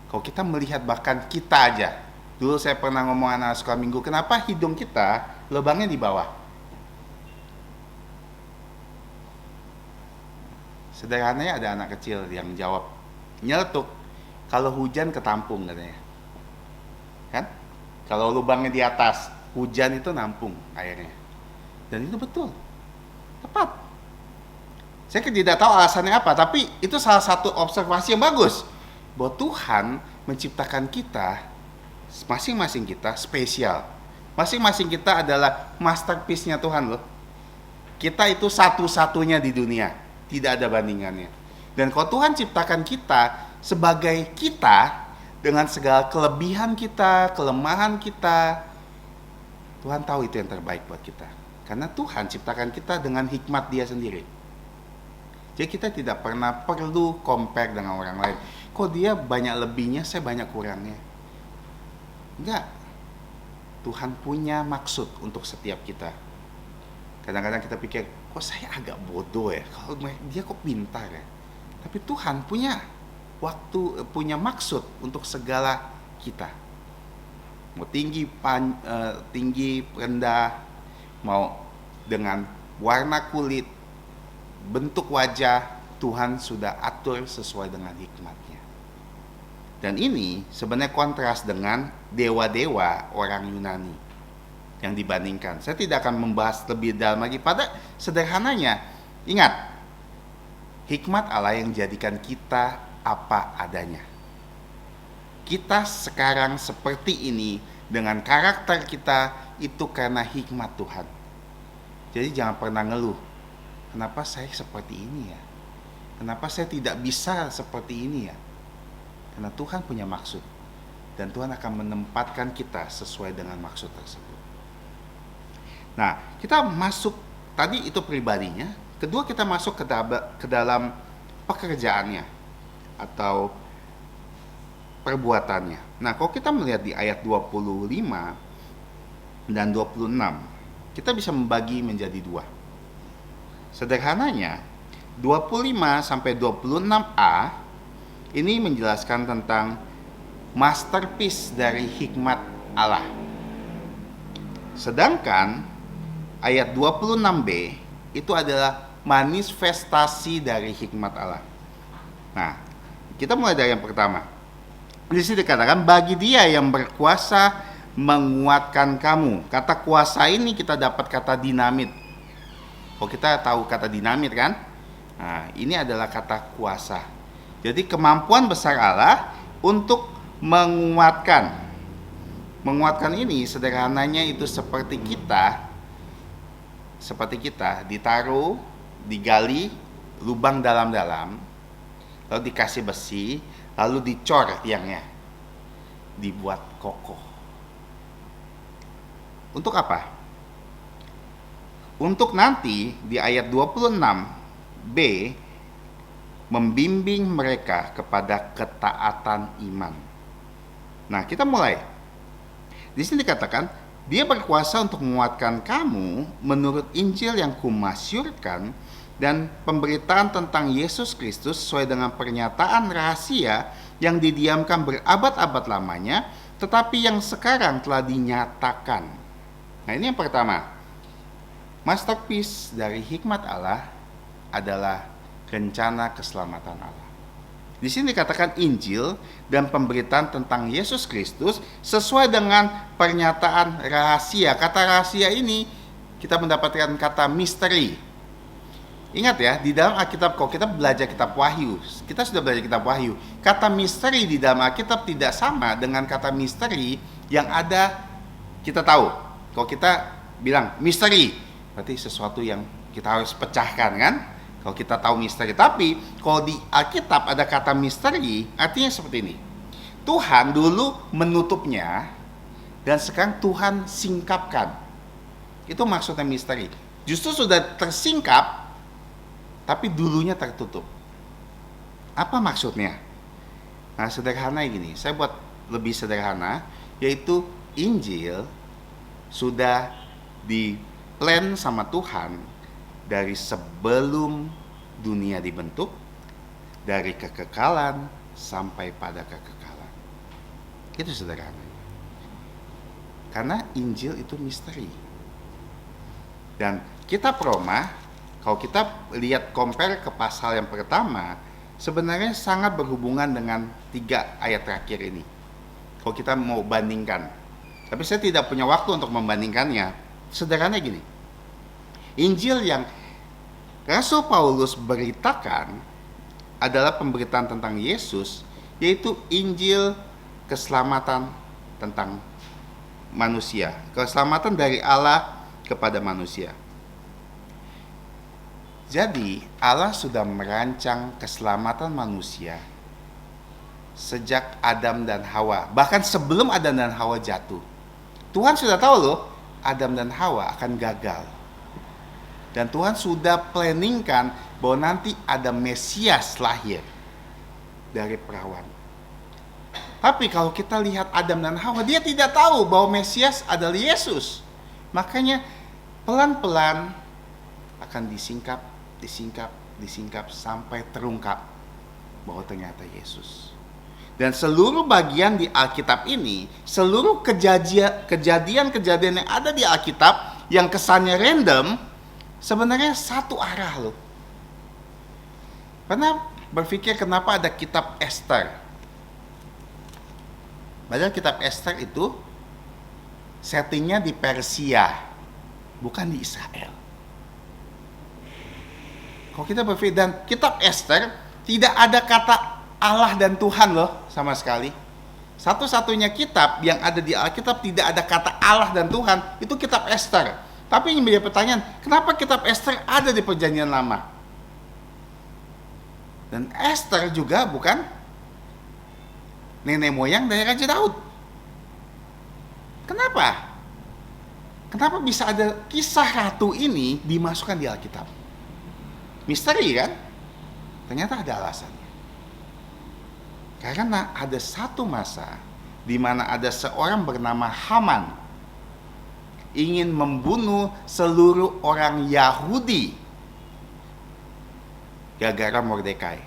Kalau kita melihat bahkan kita aja, dulu saya pernah ngomong anak sekolah minggu, kenapa hidung kita lubangnya di bawah? Sederhananya ada anak kecil yang jawab, nyeletuk, kalau hujan ketampung katanya. Kan? Kalau lubangnya di atas, hujan itu nampung airnya. Dan itu betul. Tepat. Saya tidak tahu alasannya apa, tapi itu salah satu observasi yang bagus. Bahwa Tuhan menciptakan kita, masing-masing kita spesial. Masing-masing kita adalah masterpiece-nya Tuhan loh. Kita itu satu-satunya di dunia, tidak ada bandingannya. Dan kalau Tuhan ciptakan kita sebagai kita, dengan segala kelebihan kita, kelemahan kita, Tuhan tahu itu yang terbaik buat kita. Karena Tuhan ciptakan kita dengan hikmat Dia sendiri. Jadi kita tidak pernah perlu compare dengan orang lain. Kok dia banyak lebihnya, saya banyak kurangnya. Enggak. Tuhan punya maksud untuk setiap kita. Kadang-kadang kita pikir, kok saya agak bodoh ya, kalau dia kok pintar ya. Tapi Tuhan punya punya maksud untuk segala kita. Mau tinggi, rendah, mau dengan warna kulit, bentuk wajah, Tuhan sudah atur sesuai dengan hikmatnya. Dan ini sebenarnya kontras dengan dewa-dewa orang Yunani yang dibandingkan. Saya tidak akan membahas lebih dalam lagi. Pada sederhananya, ingat, hikmat Allah yang jadikan kita apa adanya. Kita sekarang seperti ini dengan karakter kita itu karena hikmat Tuhan. Jadi jangan pernah ngeluh. Kenapa saya seperti ini ya? Kenapa saya tidak bisa seperti ini ya? Karena Tuhan punya maksud. Dan Tuhan akan menempatkan kita sesuai dengan maksud tersebut. Nah, kita masuk, tadi itu pribadinya. Kedua, kita masuk ke dalam pekerjaannya. Atau perbuatannya. Nah, kalau kita melihat di ayat 25 dan 26, kita bisa membagi menjadi dua. Sederhananya, 25 sampai 26a ini menjelaskan tentang masterpiece dari hikmat Allah. Sedangkan ayat 26b itu adalah manifestasi dari hikmat Allah. Nah, Kita mulai dari yang pertama. Di sini dikatakan bagi Dia yang berkuasa menguatkan kamu. Kata kuasa ini kita dapat kata dinamit. Kalau kita tahu kata dinamit kan? Nah, ini adalah kata kuasa. Jadi kemampuan besar Allah untuk menguatkan. Menguatkan ini sederhananya itu seperti kita ditaruh, digali lubang dalam-dalam, lalu dikasih besi, lalu dicor tiangnya, dibuat kokoh. Untuk apa? Untuk nanti di ayat 26b membimbing mereka kepada ketaatan iman. Nah, kita mulai. Di sini dikatakan, Dia berkuasa untuk menguatkan kamu menurut Injil yang kumasyurkan dan pemberitaan tentang Yesus Kristus sesuai dengan pernyataan rahasia yang didiamkan berabad-abad lamanya, tetapi yang sekarang telah dinyatakan. Nah, ini yang pertama. Masterpiece dari hikmat Allah adalah rencana keselamatan Allah. Di sini dikatakan Injil dan pemberitaan tentang Yesus Kristus sesuai dengan pernyataan rahasia. Kata rahasia ini kita mendapatkan kata misteri. Ingat ya, di dalam Alkitab, kalau kita belajar kitab Wahyu, kita sudah belajar kitab Wahyu, kata misteri di dalam Alkitab tidak sama dengan kata misteri yang ada kita tahu. Kalau kita bilang misteri, berarti sesuatu yang kita harus pecahkan kan? Kalau kita tahu misteri. Tapi kalau di Alkitab ada kata misteri, artinya seperti ini. Tuhan dulu menutupnya dan sekarang Tuhan singkapkan. Itu maksudnya misteri. Justru sudah tersingkap, tapi dulunya tertutup. Apa maksudnya? Nah, sederhana gini. Saya buat lebih sederhana, yaitu Injil sudah di-plan sama Tuhan dari sebelum dunia dibentuk, dari kekekalan sampai pada kekekalan. Itu sederhana. Karena Injil itu misteri. Dan kitab Roma, kalau kita lihat compare ke pasal yang pertama, sebenarnya sangat berhubungan dengan 3 ayat terakhir ini. Kalau kita mau bandingkan. Tapi saya tidak punya waktu untuk membandingkannya. Sederhana gini. Injil yang Rasul Paulus beritakan adalah pemberitaan tentang Yesus, yaitu Injil keselamatan tentang manusia, keselamatan dari Allah kepada manusia. Jadi Allah sudah merancang keselamatan manusia sejak Adam dan Hawa, bahkan sebelum Adam dan Hawa jatuh. Tuhan sudah tahu loh, Adam dan Hawa akan gagal. Dan Tuhan sudah planningkan bahwa nanti ada Mesias lahir dari perawan. Tapi kalau kita lihat Adam dan Hawa, dia tidak tahu bahwa Mesias adalah Yesus. Makanya pelan-pelan akan disingkap sampai terungkap bahwa ternyata Yesus. Dan seluruh bagian di Alkitab ini, seluruh kejadian-kejadian yang ada di Alkitab yang kesannya random, sebenarnya satu arah loh. Pernah berpikir kenapa ada kitab Esther? Padahal kitab Esther itu settingnya di Persia, bukan di Israel. Kalau kita berpikir, dan kitab Esther tidak ada kata Allah dan Tuhan loh sama sekali. Satu-satunya kitab yang ada di Alkitab tidak ada kata Allah dan Tuhan, itu kitab Esther. Tapi yang menjadi pertanyaan, kenapa kitab Esther ada di Perjanjian Lama? Dan Esther juga bukan nenek moyang dari Raja Daud. Kenapa? Kenapa bisa ada kisah ratu ini dimasukkan di Alkitab? Misteri kan? Ternyata ada alasannya. Karena ada satu masa di mana ada seorang bernama Haman ingin membunuh seluruh orang Yahudi gara-gara Mordekai.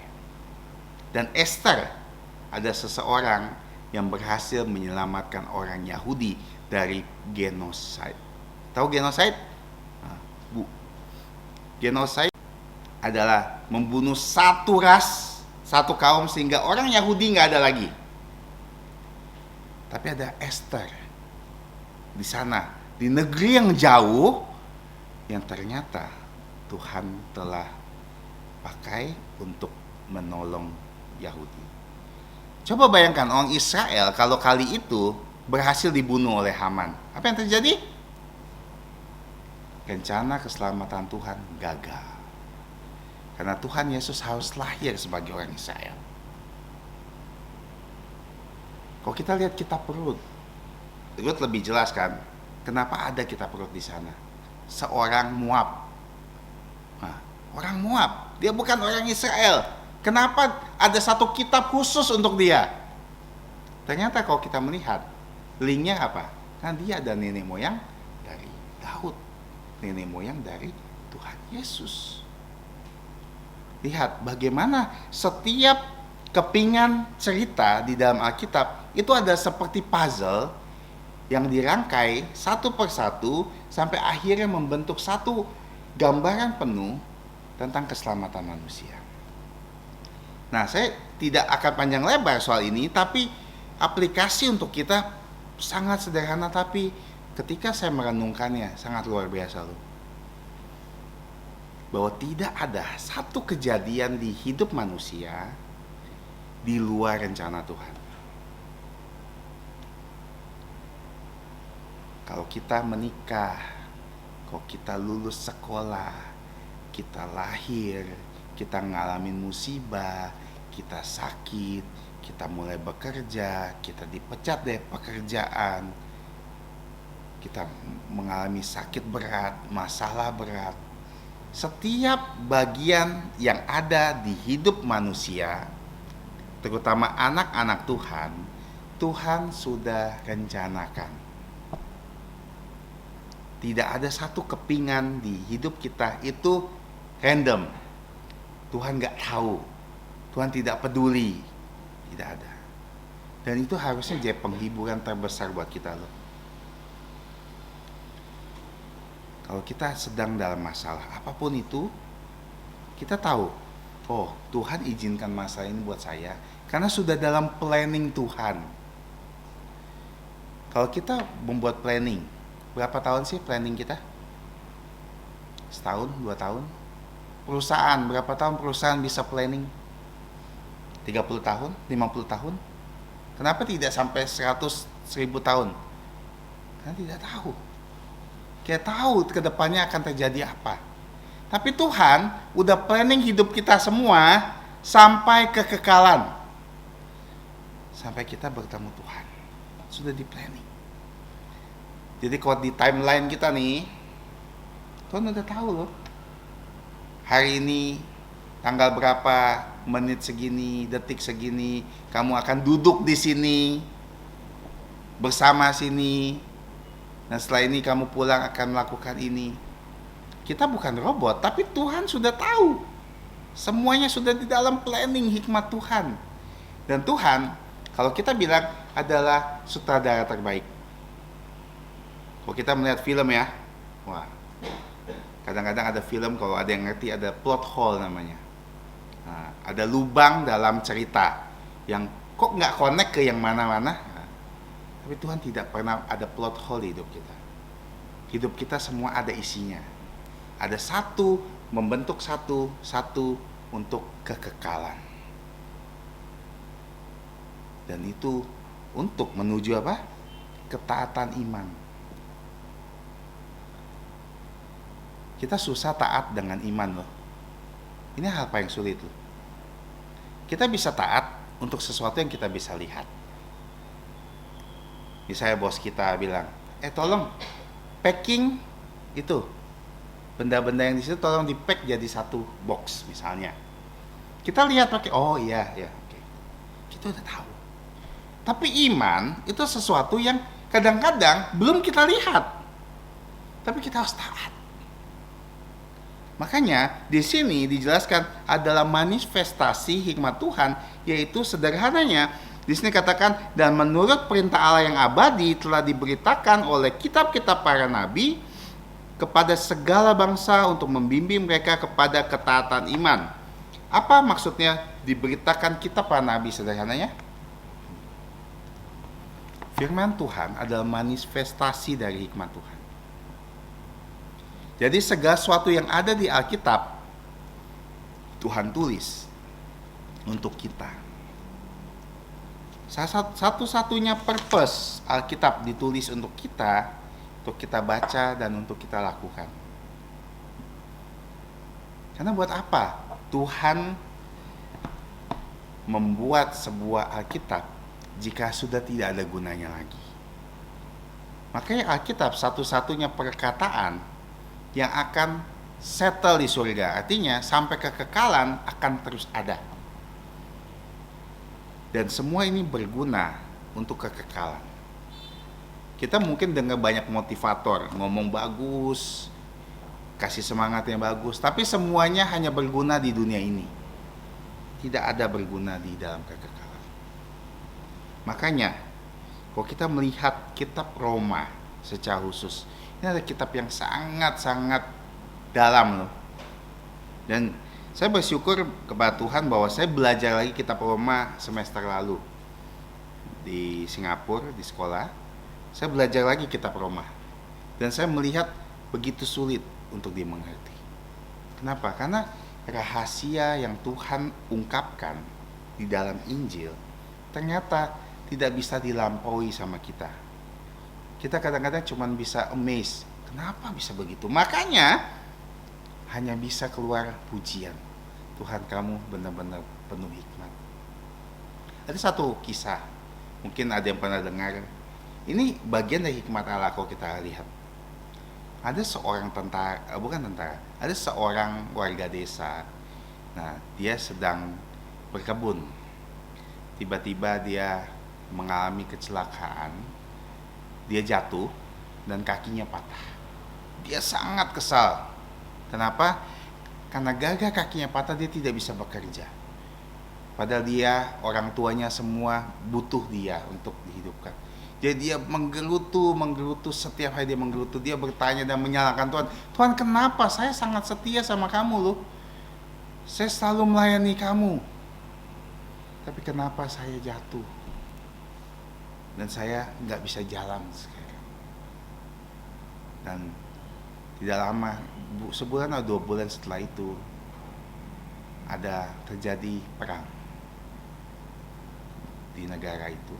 Dan Esther ada seseorang yang berhasil menyelamatkan orang Yahudi dari genosid. Tahu genosid? Genosid adalah membunuh satu ras satu kaum sehingga orang Yahudi nggak ada lagi. Tapi ada Esther di sana, di negeri yang jauh, yang ternyata Tuhan telah pakai untuk menolong Yahudi. Coba bayangkan orang Israel kalau kali itu berhasil dibunuh oleh Haman. Apa yang terjadi? Rencana keselamatan Tuhan gagal. Karena Tuhan Yesus harus lahir sebagai orang Israel. Kalau kita lihat kitab Rut lebih jelas kan, kenapa ada kitab Rut di sana? Seorang Moab. Nah, orang Moab, dia bukan orang Israel. Kenapa ada satu kitab khusus untuk dia? Ternyata kalau kita melihat, linknya apa? Karena dia ada nenek moyang dari Daud, nenek moyang dari Tuhan Yesus. Lihat bagaimana setiap kepingan cerita di dalam Alkitab itu ada seperti puzzle yang dirangkai satu persatu sampai akhirnya membentuk satu gambaran penuh tentang keselamatan manusia. Nah, saya tidak akan panjang lebar soal ini, tapi aplikasi untuk kita sangat sederhana, tapi ketika saya merenungkannya sangat luar biasa loh. Bahwa tidak ada satu kejadian di hidup manusia di luar rencana Tuhan. Kalau kita menikah, kalau kita lulus sekolah, kita lahir, kita ngalamin musibah, kita sakit, kita mulai bekerja, kita dipecat dari pekerjaan, kita mengalami sakit berat, masalah berat. Setiap bagian yang ada di hidup manusia, terutama anak-anak Tuhan, Tuhan sudah rencanakan. Tidak ada satu kepingan di hidup kita itu random. Tuhan gak tahu, Tuhan tidak peduli, tidak ada. Dan itu harusnya jadi penghiburan terbesar buat kita loh. Kalau kita sedang dalam masalah apapun itu, kita tahu, oh Tuhan izinkan masalah ini buat saya karena sudah dalam planning Tuhan. Kalau kita membuat planning, berapa tahun sih planning kita? Setahun, 2 tahun? Perusahaan, berapa tahun perusahaan bisa planning? 30 tahun, 50 tahun? Kenapa tidak sampai 100.000 tahun? Karena tidak tahu. Kita tahu ke depannya akan terjadi apa. Tapi Tuhan udah planning hidup kita semua sampai kekekalan. Sampai kita bertemu Tuhan. Sudah di planning. Jadi kalau di timeline kita nih, Tuhan udah tahu loh. Hari ini tanggal berapa, menit segini, detik segini, kamu akan duduk di sini bersama sini. Dan setelah ini kamu pulang akan melakukan ini. Kita bukan robot, tapi Tuhan sudah tahu. Semuanya sudah di dalam planning hikmat Tuhan. Dan Tuhan, kalau kita bilang adalah sutradara terbaik. Kalau kita melihat film ya, wah, kadang-kadang ada film kalau ada yang ngerti ada plot hole namanya. Nah, ada lubang dalam cerita yang kok nggak connect ke yang mana-mana. Tapi Tuhan tidak pernah ada plot hole di hidup kita. Hidup kita semua ada isinya. Ada satu, membentuk satu untuk kekekalan. Dan itu untuk menuju apa? Ketaatan iman. Kita susah taat dengan iman loh. Ini hal paling sulit loh. Kita bisa taat untuk sesuatu yang kita bisa lihat. Misalnya bos kita bilang, tolong packing itu benda-benda yang di situ tolong di pack jadi satu box misalnya. Kita lihat pakai, oh iya, oke. Kita udah tahu. Tapi iman itu sesuatu yang kadang-kadang belum kita lihat, tapi kita harus taat. Makanya di sini dijelaskan adalah manifestasi hikmat Tuhan, yaitu sederhananya. Di sini katakan, dan menurut perintah Allah yang abadi telah diberitakan oleh kitab-kitab para nabi kepada segala bangsa untuk membimbing mereka kepada ketaatan iman. Apa maksudnya diberitakan kitab para nabi sederhananya? Firman Tuhan adalah manifestasi dari hikmat Tuhan. Jadi segala sesuatu yang ada di Alkitab, Tuhan tulis untuk kita. Satu-satunya purpose Alkitab ditulis untuk kita baca dan untuk kita lakukan. Karena buat apa Tuhan membuat sebuah Alkitab jika sudah tidak ada gunanya lagi? Makanya Alkitab satu-satunya perkataan yang akan settle di surga. Artinya sampai kekekalan akan terus ada. Dan semua ini berguna untuk kekekalan. Kita mungkin dengar banyak motivator, ngomong bagus, kasih semangat yang bagus, tapi semuanya hanya berguna di dunia ini. Tidak ada berguna di dalam kekekalan. Makanya, kalau kita melihat kitab Roma secara khusus, ini ada kitab yang sangat-sangat dalam loh. Dan saya bersyukur kepada Tuhan bahwa saya belajar lagi kitab Roma semester lalu di Singapura, di sekolah. Saya belajar lagi kitab Roma. Dan saya melihat begitu sulit untuk dimengerti. Kenapa? Karena rahasia yang Tuhan ungkapkan di dalam Injil ternyata tidak bisa dilampaui sama kita. Kita kadang-kadang cuma bisa amazed. Kenapa bisa begitu? Makanya hanya bisa keluar pujian. Tuhan, kamu benar-benar penuh hikmat. Ada satu kisah, mungkin ada yang pernah dengar. Ini bagian dari hikmat Allah kalau kita lihat. Ada seorang ada seorang warga desa. Nah, dia sedang berkebun. Tiba-tiba dia mengalami kecelakaan. Dia jatuh dan kakinya patah. Dia sangat kesal. Kenapa? Karena gara-gara kakinya patah dia tidak bisa bekerja. Padahal dia, orang tuanya semua butuh dia untuk dihidupkan. Jadi dia menggerutu, setiap hari dia menggerutu. Dia bertanya dan menyalahkan Tuhan. Tuhan, kenapa? Saya sangat setia sama kamu loh. Saya selalu melayani kamu. Tapi kenapa saya jatuh? Dan saya nggak bisa jalan sekarang. Dan tidak lama, sebulan atau 2 bulan setelah itu, ada terjadi perang di negara itu.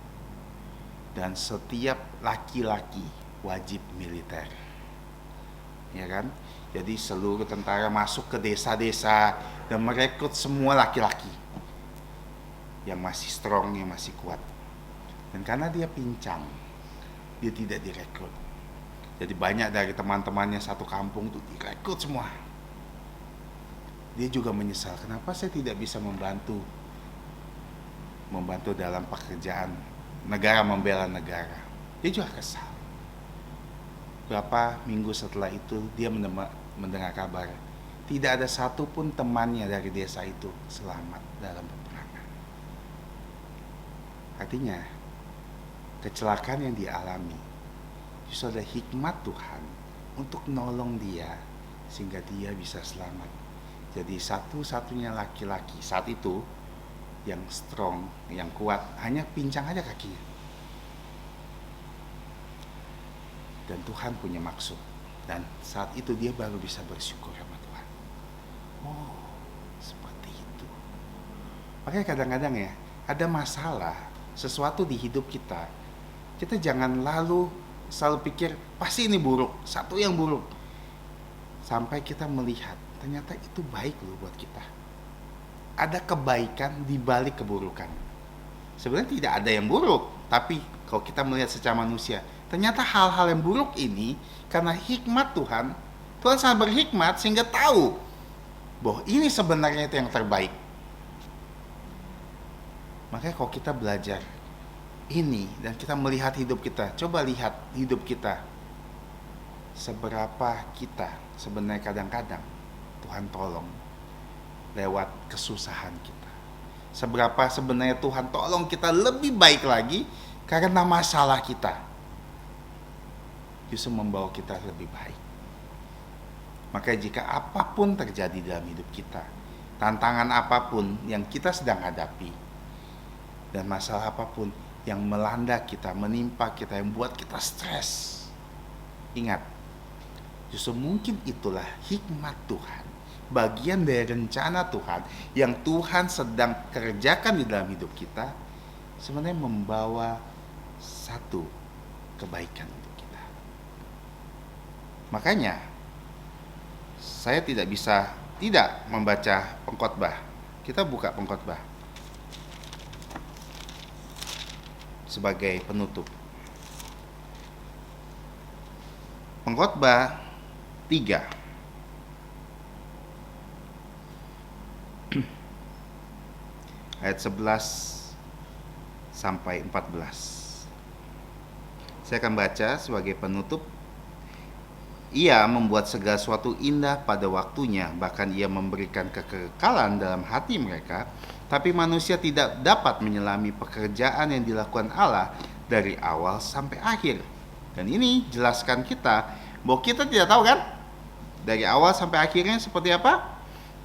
Dan setiap laki-laki wajib militer. Ya kan? Jadi seluruh tentara masuk ke desa-desa dan merekrut semua laki-laki yang masih strong, yang masih kuat. Dan karena dia pincang, dia tidak direkrut. Jadi banyak dari teman-temannya satu kampung itu direkrut semua. Dia juga menyesal, kenapa saya tidak bisa membantu dalam pekerjaan negara, membela negara. Dia juga kesal. Berapa minggu setelah itu dia mendengar kabar, tidak ada satupun temannya dari desa itu selamat dalam peperangan. Artinya, kecelakaan yang dialami justru ada hikmat Tuhan untuk nolong dia sehingga dia bisa selamat. Jadi satu-satunya laki-laki saat itu yang strong, yang kuat, hanya pincang aja kakinya. Dan Tuhan punya maksud. Dan saat itu dia baru bisa bersyukur sama Tuhan. Oh, seperti itu. Makanya kadang-kadang ya, ada masalah, sesuatu di hidup kita. Kita jangan lalu selalu pikir, pasti ini buruk, satu yang buruk. Sampai kita melihat, ternyata itu baik loh buat kita. Ada kebaikan di balik keburukan. Sebenarnya tidak ada yang buruk, tapi kalau kita melihat secara manusia, ternyata hal-hal yang buruk ini karena hikmat Tuhan sangat berhikmat sehingga tahu bahwa ini sebenarnya itu yang terbaik. Makanya kalau kita belajar ini dan kita melihat hidup kita, coba lihat hidup kita. Seberapa kita sebenarnya kadang-kadang Tuhan tolong lewat kesusahan kita. Seberapa sebenarnya Tuhan tolong kita lebih baik lagi karena masalah kita justru membawa kita lebih baik. Maka jika apapun terjadi dalam hidup kita, tantangan apapun yang kita sedang hadapi, dan masalah apapun yang melanda kita, menimpa kita, yang buat kita stres, ingat, justru mungkin itulah hikmat Tuhan, bagian dari rencana Tuhan yang Tuhan sedang kerjakan di dalam hidup kita, sebenarnya membawa satu kebaikan untuk kita. Makanya saya tidak bisa tidak membaca pengkhotbah. Kita buka pengkhotbah sebagai penutup. Pengkhotbah 3 ayat 11 sampai 14. Saya akan baca sebagai penutup. Ia membuat segala sesuatu indah pada waktunya, bahkan ia memberikan kekekalan dalam hati mereka. Tapi manusia tidak dapat menyelami pekerjaan yang dilakukan Allah dari awal sampai akhir. Dan ini jelaskan kita bahwa kita tidak tahu kan dari awal sampai akhirnya seperti apa.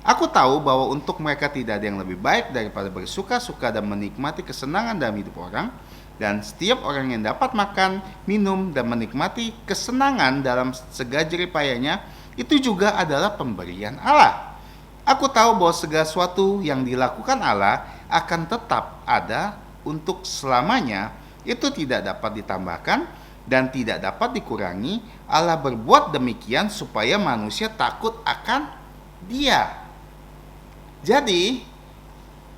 Aku tahu bahwa untuk mereka tidak ada yang lebih baik daripada bersuka-suka dan menikmati kesenangan dalam hidup orang. Dan setiap orang yang dapat makan, minum, dan menikmati kesenangan dalam segala jerih payahnya, itu juga adalah pemberian Allah. Aku tahu bahwa segala sesuatu yang dilakukan Allah akan tetap ada untuk selamanya. Itu tidak dapat ditambahkan dan tidak dapat dikurangi. Allah berbuat demikian supaya manusia takut akan Dia. Jadi,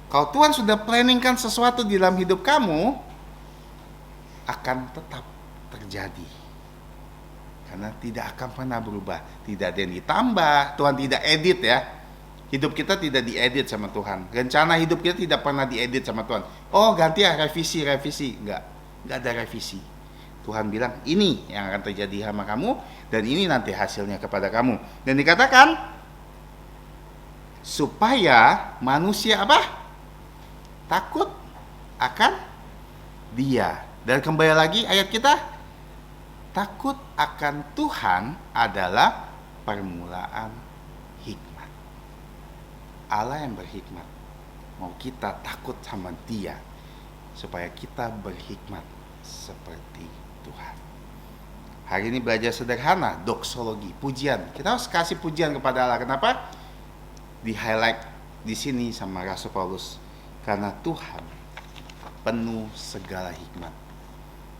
kalau Tuhan sudah planningkan sesuatu di dalam hidup kamu, akan tetap terjadi, karena tidak akan pernah berubah. Tidak ada yang ditambah. Tuhan tidak edit ya. Hidup kita tidak diedit sama Tuhan. Rencana hidup kita tidak pernah diedit sama Tuhan. Oh ganti ya, revisi. Enggak ada revisi. Tuhan bilang ini yang akan terjadi sama kamu, dan ini nanti hasilnya kepada kamu. Dan dikatakan supaya manusia apa? Takut akan Dia. Dan kembali lagi ayat kita, takut akan Tuhan adalah permulaan hikmat. Allah yang berhikmat mau kita takut sama Dia supaya kita berhikmat seperti Tuhan. Hari ini belajar sederhana, doksologi, pujian. Kita harus kasih pujian kepada Allah. Kenapa? Di highlight di sini sama Rasul Paulus, karena Tuhan penuh segala hikmat.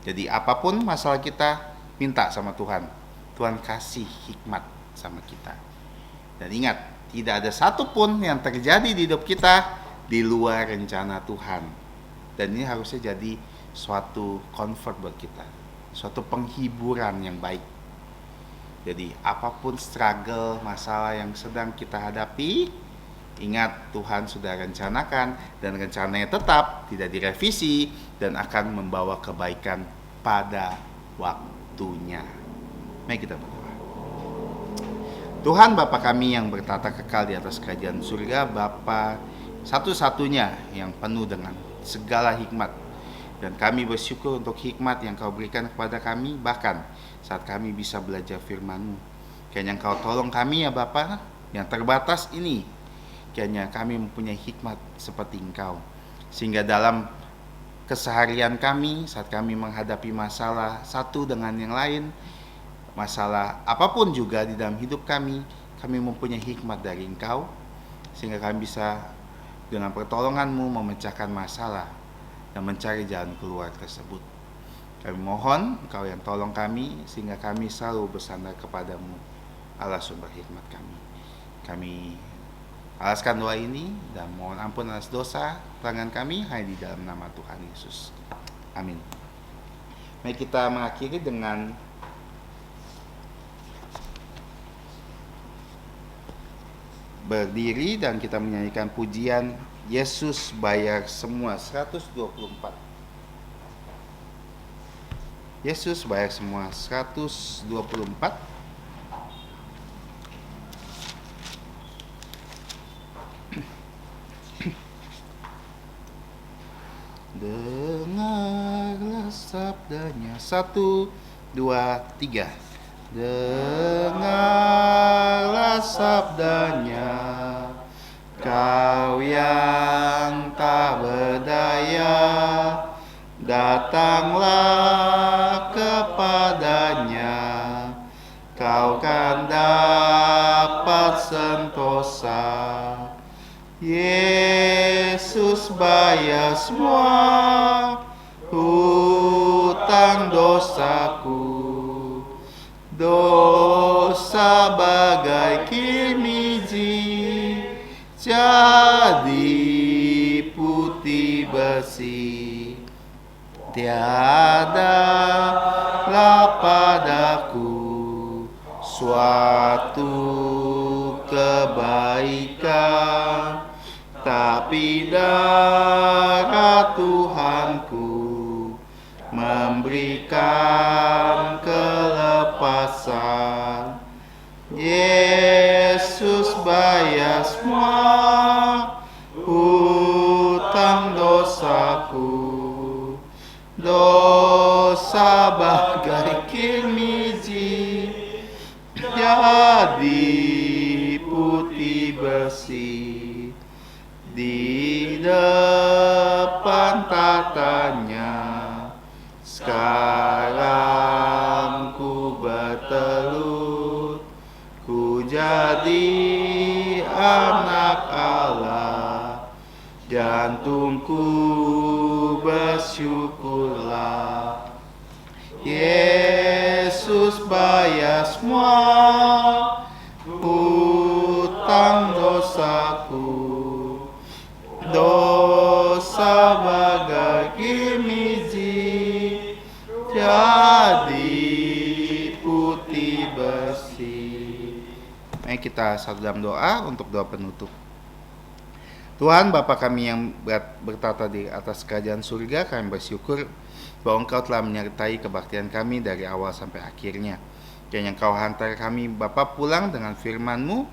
Jadi apapun masalah kita, minta sama Tuhan. Tuhan kasih hikmat sama kita. Dan ingat, tidak ada satupun yang terjadi di hidup kita di luar rencana Tuhan. Dan ini harusnya jadi suatu comfort buat kita, suatu penghiburan yang baik. Jadi apapun struggle, masalah yang sedang kita hadapi, ingat Tuhan sudah rencanakan, dan rencananya tetap tidak direvisi dan akan membawa kebaikan pada waktunya. Mari kita berdoa. Tuhan Bapa kami yang bertata kekal di atas kerajaan surga, Bapa satu-satunya yang penuh dengan segala hikmat. Dan kami bersyukur untuk hikmat yang Kau berikan kepada kami, bahkan saat kami bisa belajar firman-Mu. Kiranya Kau tolong kami ya Bapa, yang terbatas ini. Kiranya kami mempunyai hikmat seperti Engkau, sehingga dalam keseharian kami, saat kami menghadapi masalah satu dengan yang lain, masalah apapun juga di dalam hidup kami mempunyai hikmat dari Engkau, sehingga kami bisa dengan pertolongan-Mu memecahkan masalah dan mencari jalan keluar tersebut. Kami mohon Engkau yang tolong kami, sehingga kami selalu bersandar kepadamu, Allah sumber hikmat kami. Kami alaskan doa ini dan mohon ampun atas dosa pelanggan kami hanya di dalam nama Tuhan Yesus. Amin. Mari kita mengakhiri dengan berdiri dan kita menyanyikan pujian Yesus bayar semua 124. Yesus bayar semua 124. Dengarlah sabdanya. 1, 2, 3. Dengarlah sabdanya, Kau yang tak berdaya, datanglah kepadanya. Kau kan dapat sentosa. Yesus bayar semua hutang dosaku. Dosa bagai kirmiji, jadi putih bersih. Tiada lah padaku suatu kebaikan, tapi darah Tuhanku memberikan kelepasan. Yesus bayar semua hutang dosaku. Dosa bagai kirmiji, jadi putih bersih. Di depan tatanya, sekarang ku bertelut. Ku jadi anak Allah, jantungku bersyukurlah. Yesus bayar semua hutang dosaku. Dosa bagai kirmiji, jadi putih bersih. Mari kita satu dalam doa untuk doa penutup. Tuhan Bapa kami yang bertata di atas kerajaan surga, kami bersyukur bahwa Engkau telah menyertai kebaktian kami dari awal sampai akhirnya. Dan yang Kau hantar kami Bapa pulang dengan firman-Mu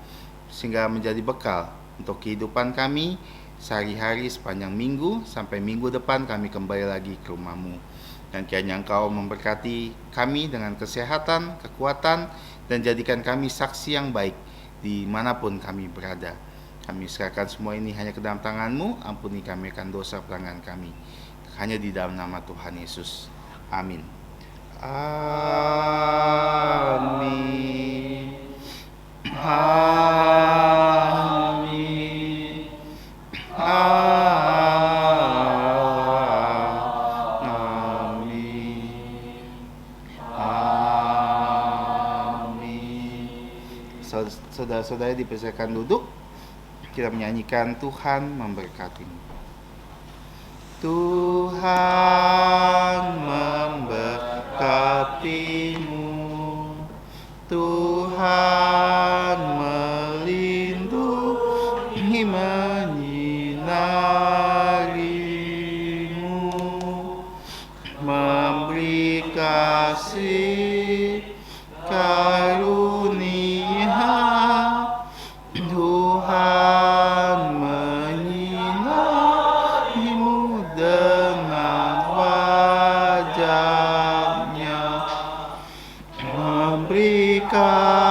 sehingga menjadi bekal untuk kehidupan kami sehari-hari sepanjang minggu sampai minggu depan kami kembali lagi ke rumah-Mu. Dan kiranya Engkau memberkati kami dengan kesehatan, kekuatan, dan jadikan kami saksi yang baik dimanapun kami berada. Kami serahkan semua ini hanya ke dalam tangan-Mu. Ampuni kami akan dosa pelanggaran kami, hanya di dalam nama Tuhan Yesus. Amin. Amin. Amin. Amin. Amin. Saudara-saudari dipersilakan duduk. Kita menyanyikan Tuhan memberkatimu. Tuhan memberkatimu. Tuhan melindungi, menyinarimu, memberi kasih karunia. Tuhan menyinarimu dengan wajahnya, memberi kasih